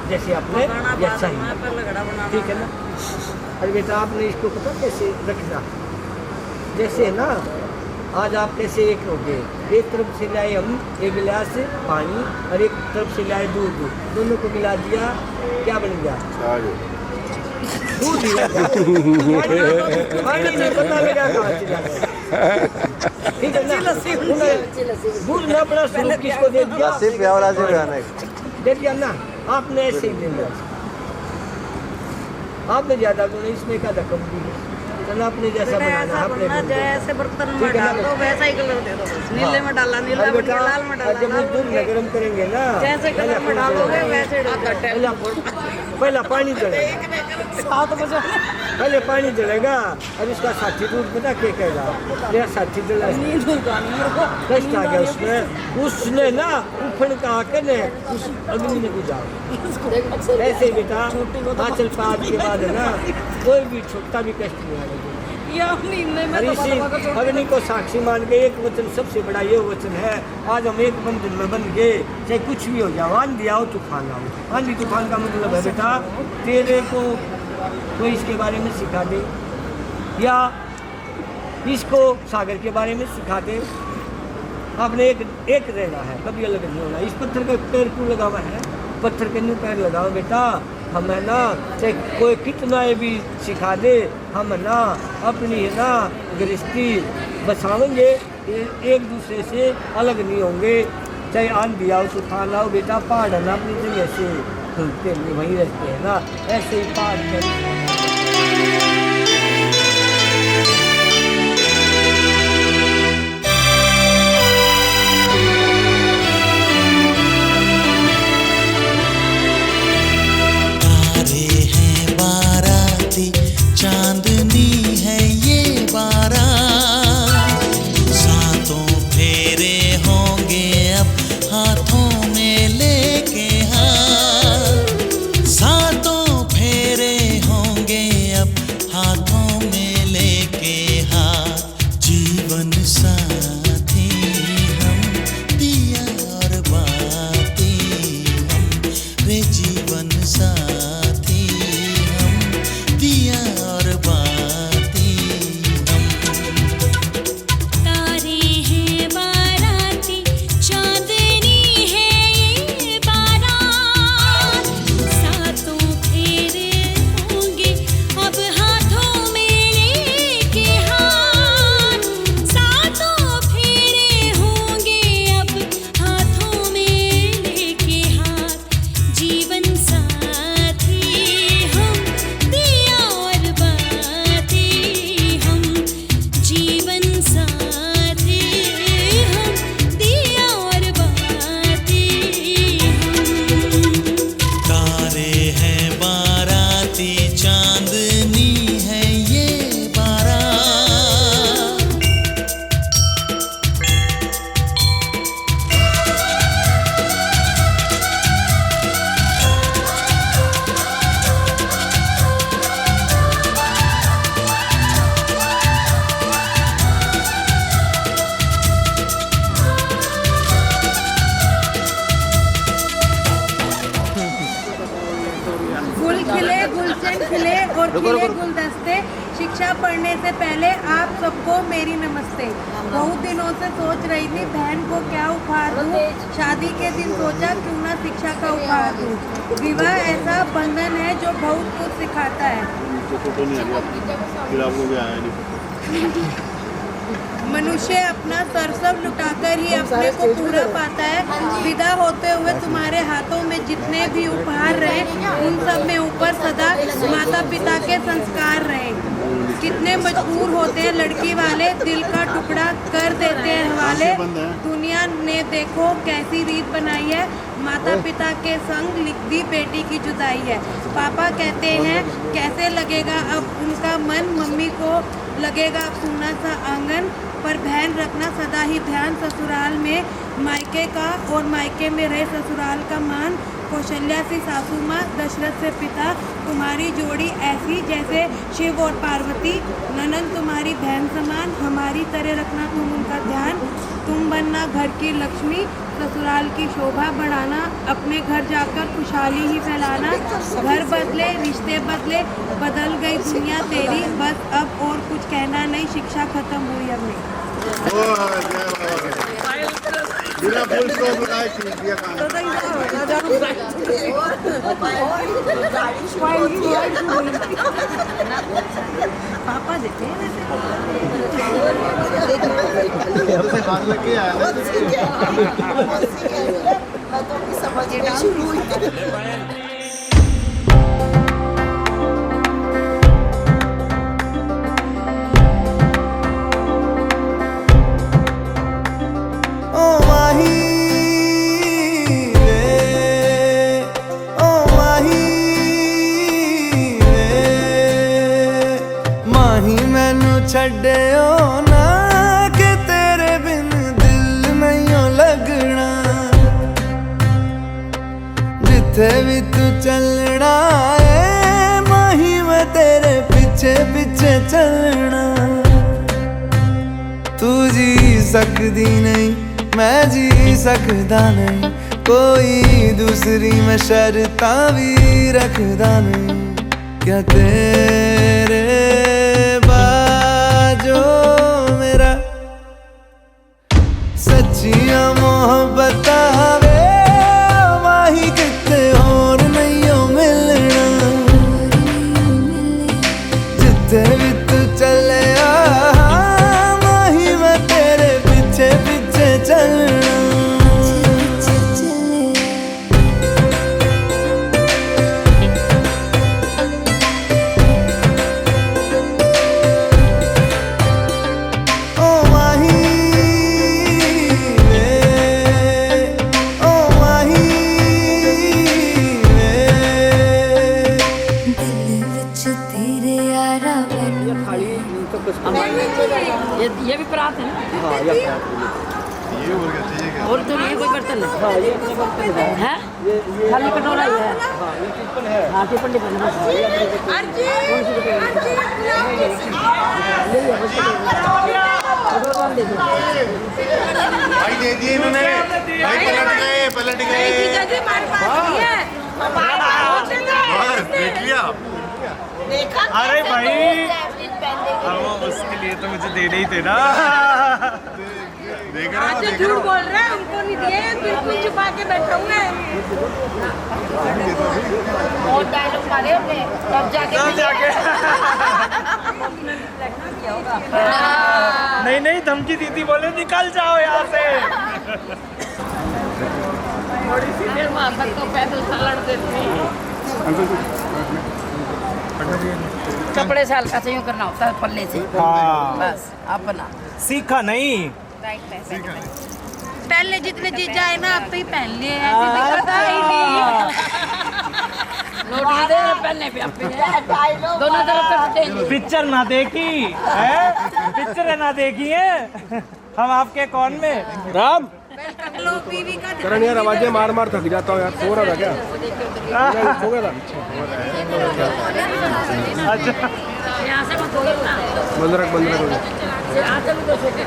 जैसे आपने जैसा ही, ठीक है ना। अरे बेटा आपने इसको पता कैसे रखना, जैसे ना आज आप कैसे एक हो गए, एक तरफ से लाए हम 1 गिलास पानी और एक तरफ से लाए दूध, दोनों को मिला दिया, क्या बन गया? दूध ही लगा। पानी नहीं पता लगा कहाँ से लगा। ठीक है ना, दूध ना अपना स्वरूप किसको दे दिया ना, आपने ऐसे ही देना। आपने ज्यादा गुण इसमें का कम भी है, अपने जैसा बनाना, जैसे बर्तन में डाल दो वैसा ही कलर दे दो, नीले में डाला नीला में डाला, लाल में डाला, जब दूध गरम करेंगे ना, जैसे कलर में डालोगे वैसे पहला पानी जलेगा, 7 बजे पहले पानी जलेगा और इसका साथी दूध पता क्या कहेगा, मेरा साथी जला नींद नहीं आनी मेरे को। कष्ट आ गया उसमें, उसने ना उफड़ का आकर ने उस अग्नि में गुजारा। ऐसे ही बेटा आंचल पाद के बाद है ना कोई भी छोटा भी कष्ट नहीं आएगा। ये हम नींद में और तो इसी बाबा का अग्नि को साक्षी मान के एक वचन सबसे बड़ा ये वचन है, आज हम एक बंधन में बन गए, चाहे कुछ भी हो जाओ, आंधी आओ तूफान आओ। आंधी तूफान का मतलब है बेटा तेरे को कोई इसके बारे में सिखा दे या इसको सागर के बारे में सिखा दे, आपने एक रहना है, कभी अलग नहीं होना। इस पत्थर का पैर क्यों लगा हुआ है, पत्थर के नीचे पैर लगाओ बेटा, हम है ना चाहे कोई कितना भी सिखा दे, हम है ना अपनी है ना गृहस्थी बसावेंगे, एक दूसरे से अलग नहीं होंगे। चाहे आंधी आओ तूफान आओ बेटा, पहाड़ है ना अपनी जगह से खुलते नहीं वहीं रहते हैं ना, ऐसे ही पहाड़ में चांदनी है ये बारात, सातों फेरे होंगे अब हाथों में लेके हाथ, सातों फेरे होंगे अब हाथों में लेके हाथ। जीवन साथी हम दिया और बाती हम रे, जीवन साथी दिया और बाती तारे हैं बाराती, चांदनी है ये बारात, सातों फेरे होंगे अब हाथों में लेके हाथ, सातों फेरे होंगे अब हाथों में लेके हाथ। जीवन साथी हम दिया और बाती हम, जीवन साथी हम दिया और बाती हम। तारे हैं बाराती, चांदनी है ये बारात। फूल खिले, गुलशन खिले और खिले गुलदस्ते, शिक्षा पढ़ने से पहले आप सबको मेरी नमस्ते। बहुत दिनों से सोच रही थी बहन को क्या उपहार दूं, शादी के दिन सोचा क्यों ना शिक्षा का उपहार दूं। विवाह ऐसा बंधन है जो बहुत कुछ सिखाता है। फोटो नहीं आ रही, फिर आप लोग आया नहीं। मनुष्य अपना सर्वस्व लुटाकर ही अपने को पूरा पाता है। विदा होते हुए तुम्हारे हाथों में जितने भी उपहार रहे, उन सब में ऊपर सदा माता पिता के संस्कार रहे। कितने मजबूर होते हैं लड़की वाले, दिल का टुकड़ा कर देते हैं हवाले। दुनिया ने देखो कैसी रीत बनाई है, माता पिता के संग लिख दी बेटी की जुदाई है। पापा कहते हैं कैसे लगेगा अब उनका मन, मम्मी को लगेगा सूना सा आंगन, पर बहन रखना सदा ही ध्यान ससुराल में मायके का, और मायके में रहे ससुराल का मान। कौशल्या सी सासू माँ, दशरथ से पिता, तुम्हारी जोड़ी ऐसी जैसे शिव और पार्वती। ननंद तुम्हारी बहन समान, हमारी तरह रखना तुम उनका ध्यान। तुम बनना घर की लक्ष्मी, ससुराल की शोभा बढ़ाना, अपने घर जाकर खुशहाली ही फैलाना। घर बदले, रिश्ते बदले, बदल गई दुनिया तेरी, बस अब और कुछ कहना नहीं, शिक्षा खत्म हुई अब नहीं। बिना फुल स्टॉप लगाए खींच दिया काम। पापा देते हैं से बात लग के आया ओ माही जिथे भी तू चलना है माही मैं तेरे पीछे पीछे चलना। तू जी सकदी नहीं मैं जी सकदा नहीं, कोई दूसरी मैं शर्तां भी रखदा नहीं। क्या तेरे बाजो मेरा सच्चियां मोहब्बत वे माही किते और नहीं हो मिलना। जिथे भी तू चले माही मैं तेरे पीछे पीछे चलना। ये भी परात है ना? हाँ ये और तो ये कोई बर्तन है? हाँ ये अपने बर्तन है। हैं? खाली कटोरा ही है। हाँ ये टिफिन है। हाँ टिफिन टिफिन बस। भाई दे दिए इन्होंने, भाई पलट गए। बस देख लिया। अरे भाई अब उसके लिए तो मुझे देने ही थे ना। देख रहे हो, देख रहे झूठ हो। बोल रहे हैं, उनको नहीं दिए, बिल्कुल छुपा के बैठा हुआ है। और डायलॉग मारे हमने तब जाके नहीं नहीं धमकी दी थी, बोले निकल जाओ यहाँ से। थोड़ी सी देर में तक तो पैदल चलने देती। कपड़े से हल्का से यूं करना होता है पल्ले से। हाँ। बस अपना सीखा नहीं। पहले जितने चीज जाए ना आप ही पहन लिए, ऐसे तो पता ही नहीं। नोट दे पहनने पे आप दोनों तरफ से पिक्चर ना देखी है, पिक्चर ना देखी है हम आपके कौन में। राम लो बीवी का करण यार आवाजें मार मार थक जाता हूँ यार, सो रहा था क्या? सो गया था। अच्छा यहाँ से मत बोलना। बंद रख बंद रख। यहाँ से भी तो सोचे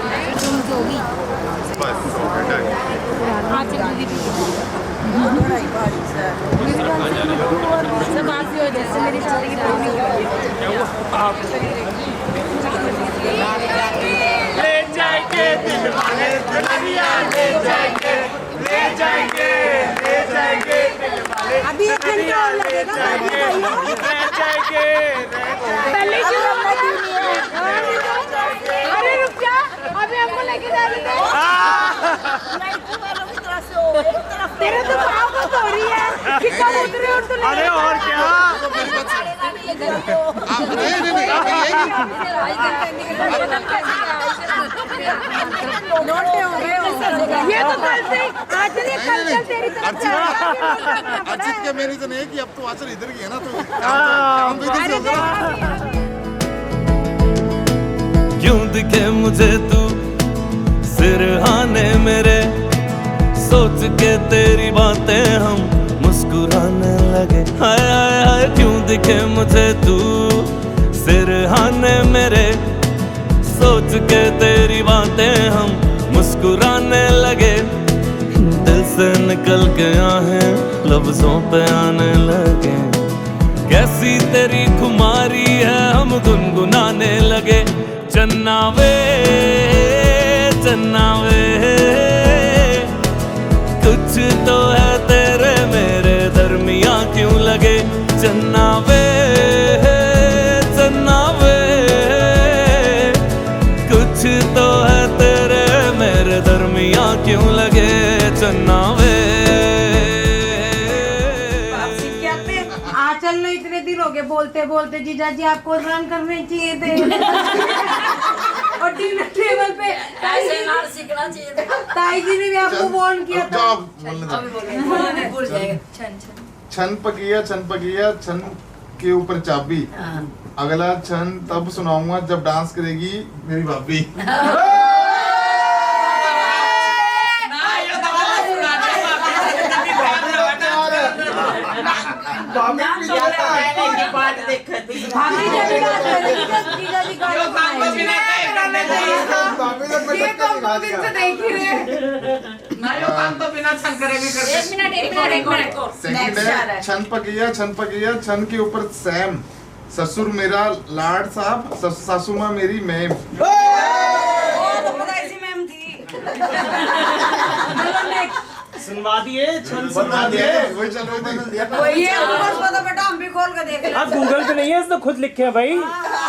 सब आती हो जैसे मेरी शादी की पहली ले जाएंगे दिल वाले दुल्हनिया, ले जाएंगे ले जाएंगे ले जाएंगे दिल वाले। अभी एक घंटा और लगेगा, ले जाएंगे। पहले क्यों अरे रुक जा, अभी हमको लेके जा रहे थे। तेरे तो पाँव को तोड़ी है, कितना उतरे और तो अरे और क्या। ये तो कल से आज चलिए कल चल तेरी तरफ से अर्चित क्या मेरी तो नहीं कि अब तो आचर इधर की है ना, तो हम तो इधर से होगा ना। क्यों दिखे मुझे तू सिरहाने मेरे, सोच के तेरी बातें हम मुस्कुराने लगे। हाय हाय हाय क्यों दिखे मुझे तू सिरहाने मेरे, सोच के तेरी बातें हम मुस्कुराने लगे। दिल से निकल के आहें लफ्जों पे आने लगे। कैसी तेरी खुमारी है हम गुनगुनाने लगे। चन्ना वे कुछ तो है तेरे मेरे दरमिया क्यों लगे। चन्ना वे कुछ तो है तेरे मेरे दरमिया क्यों लगे। चन्ना वे आंचल ने इतने दिन हो गए बोलते बोलते जीजा जी आपको रन करने चाहिए थे। और डिनर टेबल पे ऐसे नार सीखना चाहिए था। ताई जी ने भी आपको वार्न किया था। भूल जाएगा। छन पकिया छन के ऊपर चाबी। अगला छन तब सुनाऊंगा जब डांस करेगी मेरी भाभी। सेकंड है छन पकिया छन के ऊपर सैम, ससुर मेरा लाड साहब, सासू माँ मेरी मैम। सुनवा दिए, सुनवा दिए, वही चल रही थी। बेटा हम भी खोल के देख ले। आप गूगल पे नहीं है, इसने खुद लिखे हैं भाई।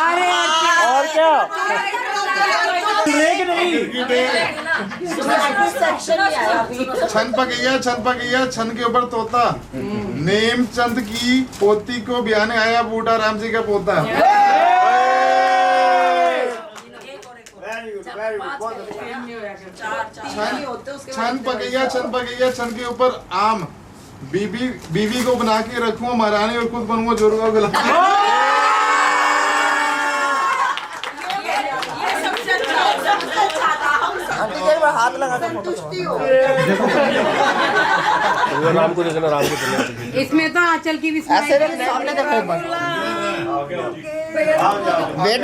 अरे और क्या छन पकिया छन के ऊपर तोता, नेम चंद की पोती को ब्याने आया बूटा राम जी का पोता। छन पकिया छन के ऊपर आम, बीवी को बना के रखूंगा महारानी और खुद बनूंगा जोरुआ गुलाम। हाथ लगा संतुष्टि हो। राम को देखना, राम को इसमें तो आंचल की भी ऐसे सामने देखो। वेट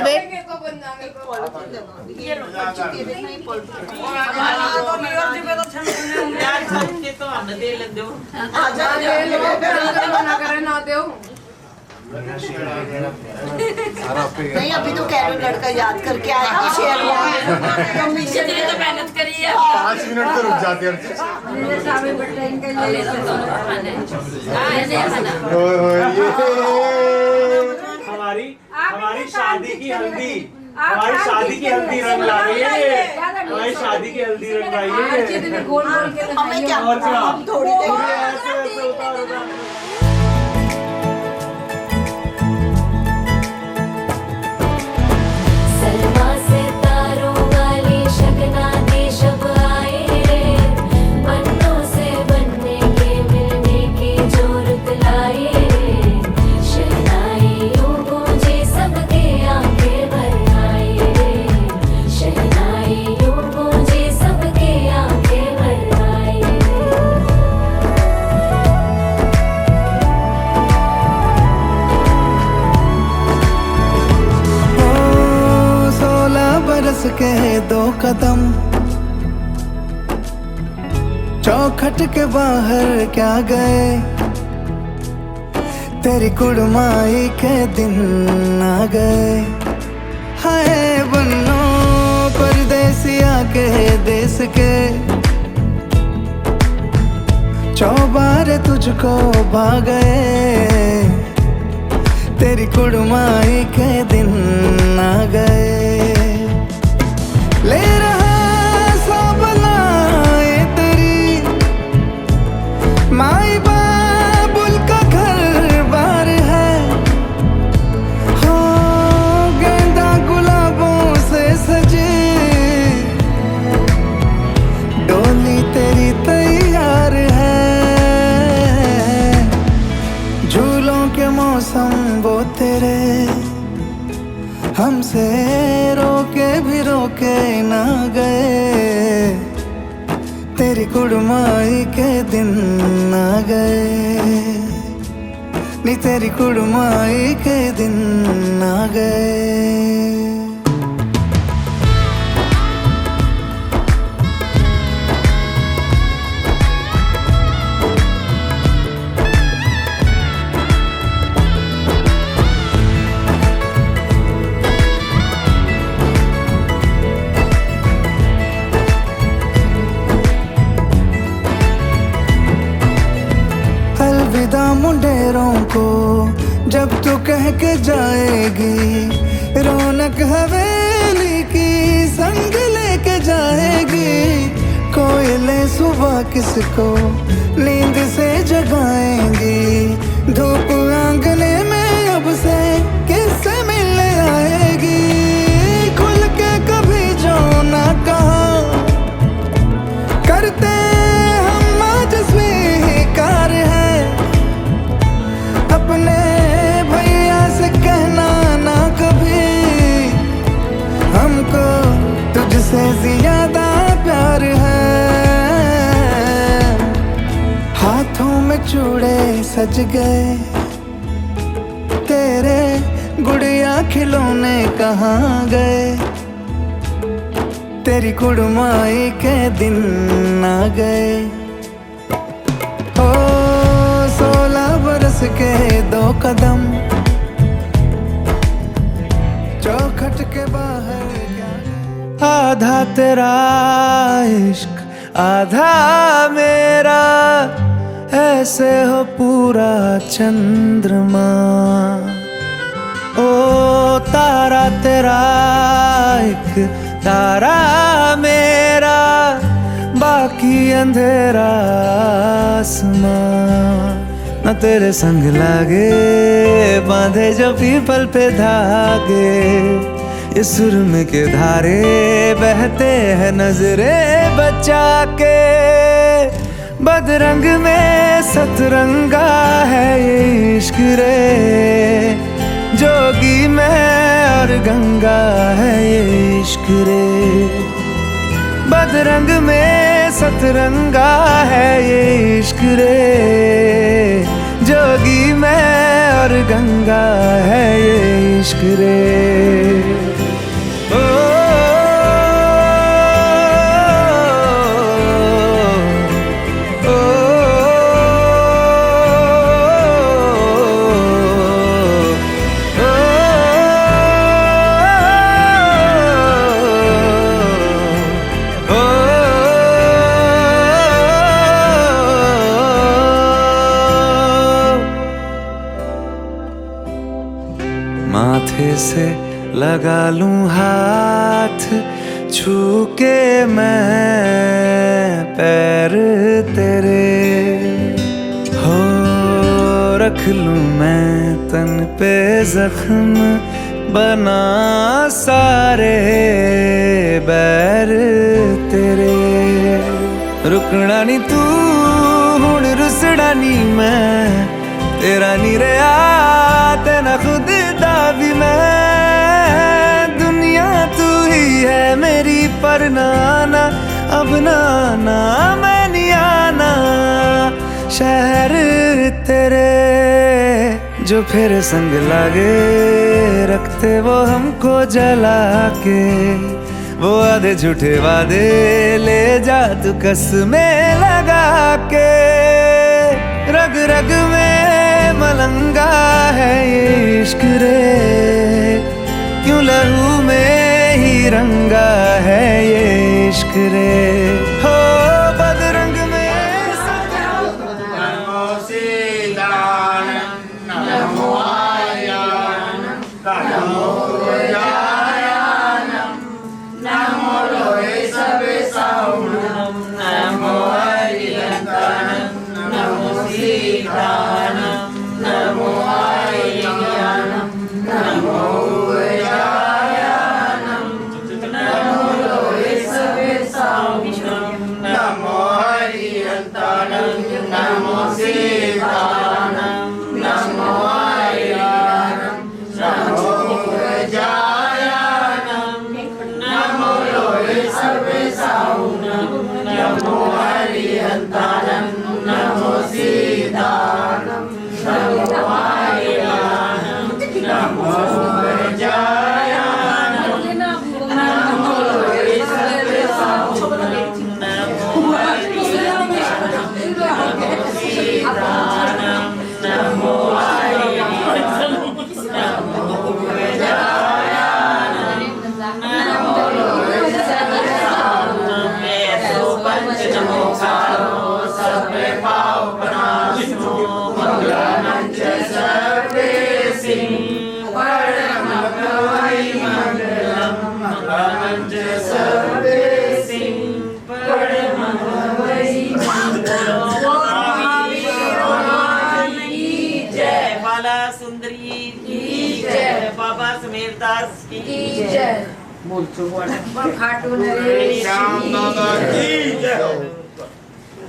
नहीं, अभी तो कैरोल लड़का याद करके आया। तो मेहनत करी है। 5 मिनट तो रुक जाते हैं। हमारी शादी की हल्दी, हमारी शादी की हल्दी रंग ला रही है, हमारी शादी की हल्दी रंग लाई है। हमें क्या, हम थोड़ी सलमा से तारों वाली शगना दे शब आए रे, बनों से बनने के मिलने की जोरत लाए रे, शहनाइयों गूंजे सबके आंखें भर आए रे, शहनाइयों गूंजे सबके आंखें भर आए रे। 16 बरस के 2 कदम, चौखट के बाहर क्या गए, तेरी कुड़माई के दिन आ गए। हाय बन्नो परदेसिया के देश के, चौबारे तुझको भा गए, तेरी कुड़माई के दिन आ गए। ले रहा सब लाए तेरी माई बाबुल का घर बार है, हो गेंदा गुलाबों से सजे, डोली तेरी तैयार है, झूलों के मौसम वो तेरे, हमसे रोके भी रोके ना गए, तेरी कुड़माई के दिन आ गए, नी तेरी कुड़माई के दिन आ गए। अलविदा मुंडेरों को जब तू कह के जाएगी, रौनक हवेली की संग लेके जाएगी, कोयले सुबह किसको नींद से जगाएंगी, धूप आंगने में अब से किससे मिलने आएगी, खुल के कभी जो ना कहा करते हम आज स्वीकार है, अपने भैया से कहना ना कभी, हमको तुझसे ज्यादा प्यार है। हाथों में चूड़े सज गए, तेरे गुड़िया खिलौने कहाँ गए, तेरी कुड़माई के दिन आ गए। ओ 16 बरस के 2 कदम चौखट के बाहर क्या, आधा तेरा इश्क आधा मेरा, ऐसे हो पूरा चंद्रमा। ओ तारा तेरा एक तारा मेरा, बाकी अंधेरा आसमां। न तेरे संग लागे बांधे जो पीपल पे धागे, इस सुरमे के धारे बहते हैं नजरे बचा के। बदरंग में सतरंगा है ये इश्क रे, जोगी में और गंगा है ये इश्क रे। बदरंग में सतरंगा है ये इश्क रे, जोगी में और गंगा है ये इश्क रे। माथे से लगा लूं हाथ, छू के मैं पैर तेरे, हो रख लूं मैं तन पे जख्म, बना सारे बैर तेरे। रुकना नी तू हुण रुसड़ा नी मैं, तेरा नी रहा तेना खुद दा भी मैं। दुनिया तू ही है मेरी पर नाना, अब नाना मैं नहीं आना। शहर तेरे जो फिर संग लागे, रखते वो हमको जला के। वो आधे झूठे वादे ले जा तू कसमें लगा के। रग रग में मलंगा है ये इश्क रे, क्यों लहू में ही रंगा है ये इश्क रे। हो बदरंग में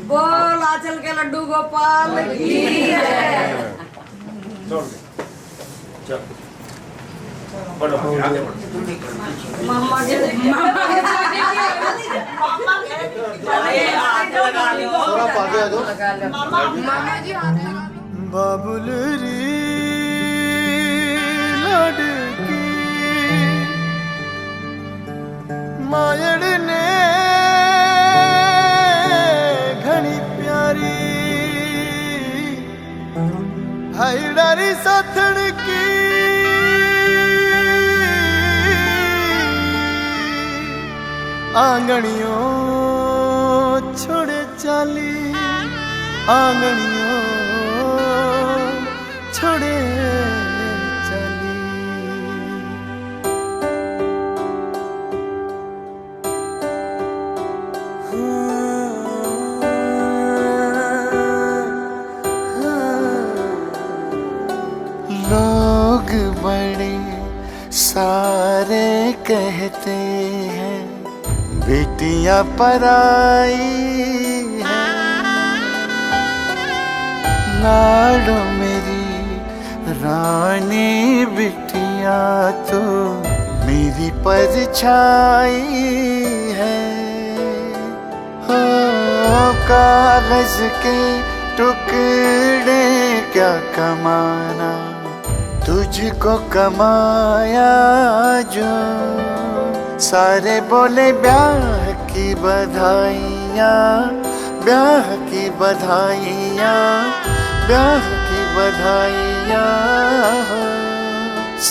बोल आंचल के लड्डू गोपाल की जय। मम्मा जी बाबुल री छड़की मायड़ ने घनी प्यारी हाईडारी साथड़ की आंगणियों छोड़े चाली आंगणियों छोड़े चली लोग बड़े सारे कहते हैं बेटियां पराई लाडो मेरी रानी बिटिया तो मेरी परछाई है हो कागज के टुकड़े क्या कमाना तुझको कमाया जो सारे बोले ब्याह की बधाइयाँ ब्याह की बधाइयाँ ब्याह की बधाइयाँ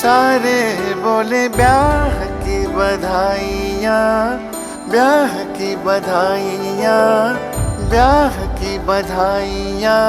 सारे बोले ब्याह की बधाइयाँ ब्याह की बधाइयाँ ब्याह की बधाइयाँ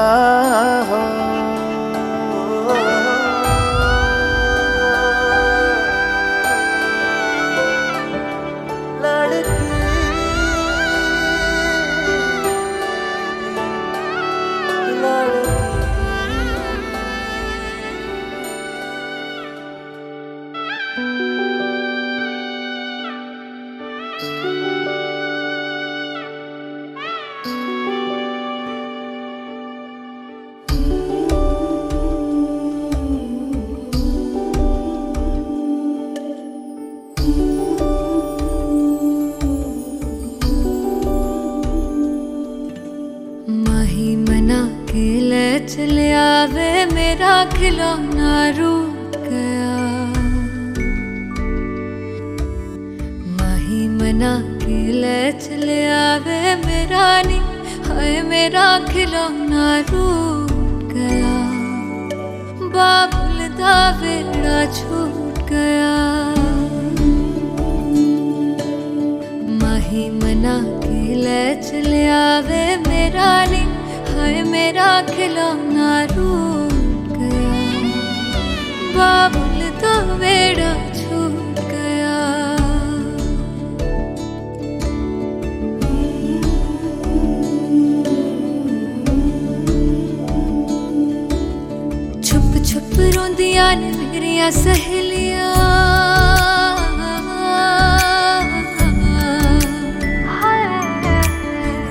चले आवे मेरा खिलौना रूठ गया माही मना के ले चले आवे मेरा नी हाय मेरा खिलौना रूठ गया बाबुल दा वेड़ा छूट गया माही मना के ले चले आवे मेरा नी हाय मेरा खिलौना रूठ गया बाबुल तो वेड़ा छूट गया छुप छुप रोंदियां ने मेरिया सहेलियां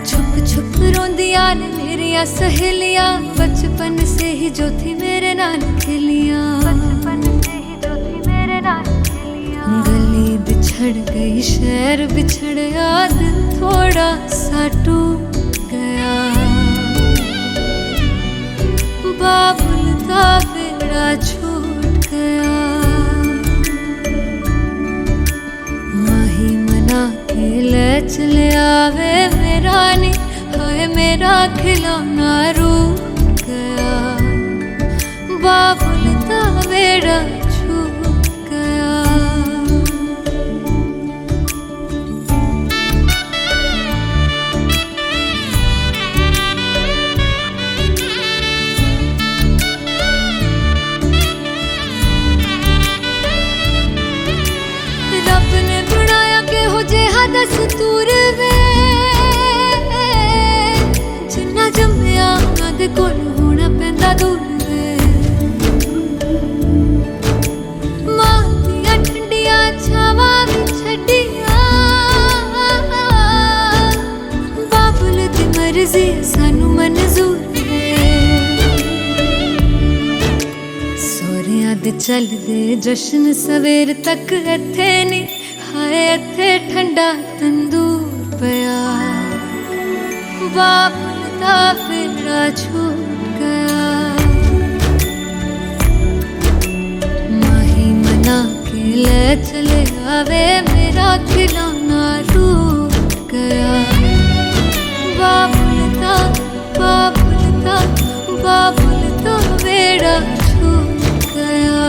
छुप छुप रोंदियां ने मेरिया सहेलियां बचपन से ही जो थी मेरे नाल खेलियां गली बिछड़ गई शहर बिछड़ गया दिल थोड़ा सा टूट गया बाबुल का बेड़ा छूट गया माही मना के ले चले आवे मेरा नी हाय मेरा खिलौना रूठ गया बाबुल का बेड़ा छूट गया रब ने बनाया के हो जे दस तूर वे जिन्ना जम्मिया उन्हां दे कोल होना पैंदा दूर वे मां दियां ठंडियां छावां भी छड्डियां बाबुल दी मर्जी सानू मंजूर सोहरियां दे चलदे जश्न सवेर तक इत्थे नी हाय इत्थे ठंडा तंदूर पिया बाबुल दा बेड़ा छूट गया माही बना के ले चले आवे मेरा खिलौना रूठ गया। बाबुलता बाबुलता बाबुलता बेड़ा छूट गया।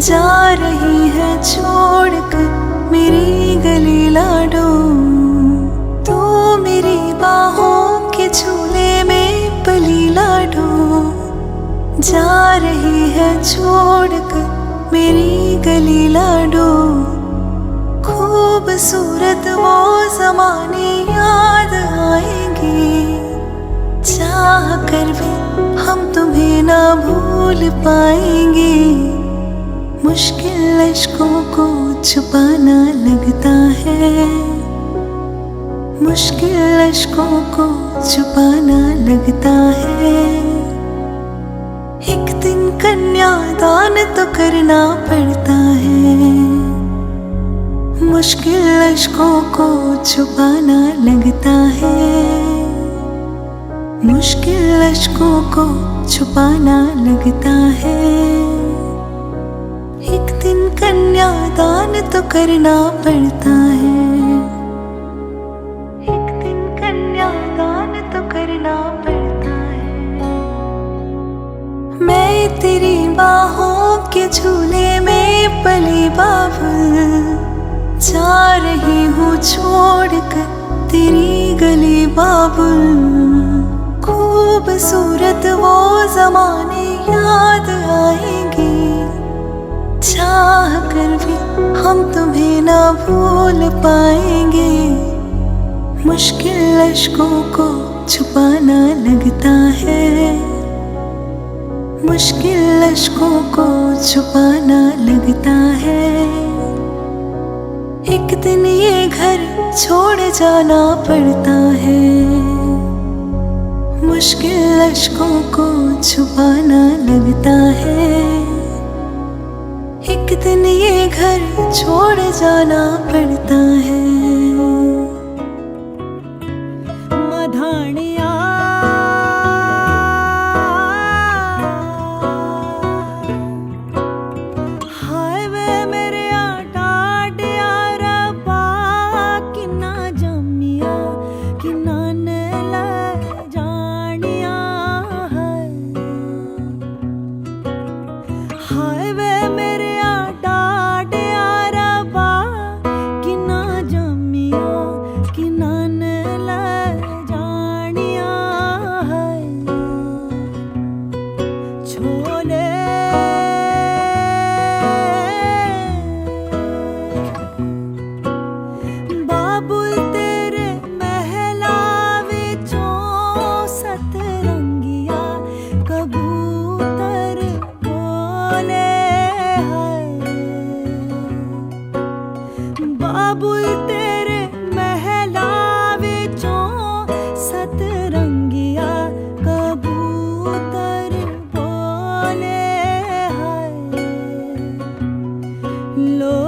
जा रही है छोड़कर मेरी गली लाडो। तू मेरी बाहों के झूले में पली लाडो। जा रही है छोड़कर मेरी गली लाडो। खूबसूरत वो ज़माने याद आएंगे। चाह कर भी हम तुम्हें ना भूल पाएंगे। मुश्किल अश्कों को छुपाना लगता है। मुश्किल अश्कों को छुपाना लगता है। एक दिन कन्यादान तो करना पड़ता है। मुश्किल अश्कों को छुपाना लगता है। मुश्किल अश्कों को छुपाना लगता है। एक दिन कन्यादान तो करना पड़ता है। एक दिन कन्यादान तो करना पड़ता है। मैं तेरी बाहों के झूले में पली बाबुल। जा रही हूँ छोड़कर तेरी गली बाबुल। खूबसूरत वो ज़माने याद आएंगे। चाह कर भी हम तुम्हें ना भूल पाएंगे। मुश्किल अश्कों को छुपाना लगता है। मुश्किल अश्कों को छुपाना लगता है। एक दिन ये घर छोड़ जाना पड़ता है। मुश्किल अश्कों को छुपाना लगता है। एक दिन ये घर छोड़ जाना पड़ता है। मधानिया हाय वे मेरे डाडिया रब्बा किन्ना जम्मिया किन्ना ने ले जानिया है। हाय वे मेरे बाबुल तेरे महला विचों सतरंगिया कबूतर बोले हाय। लो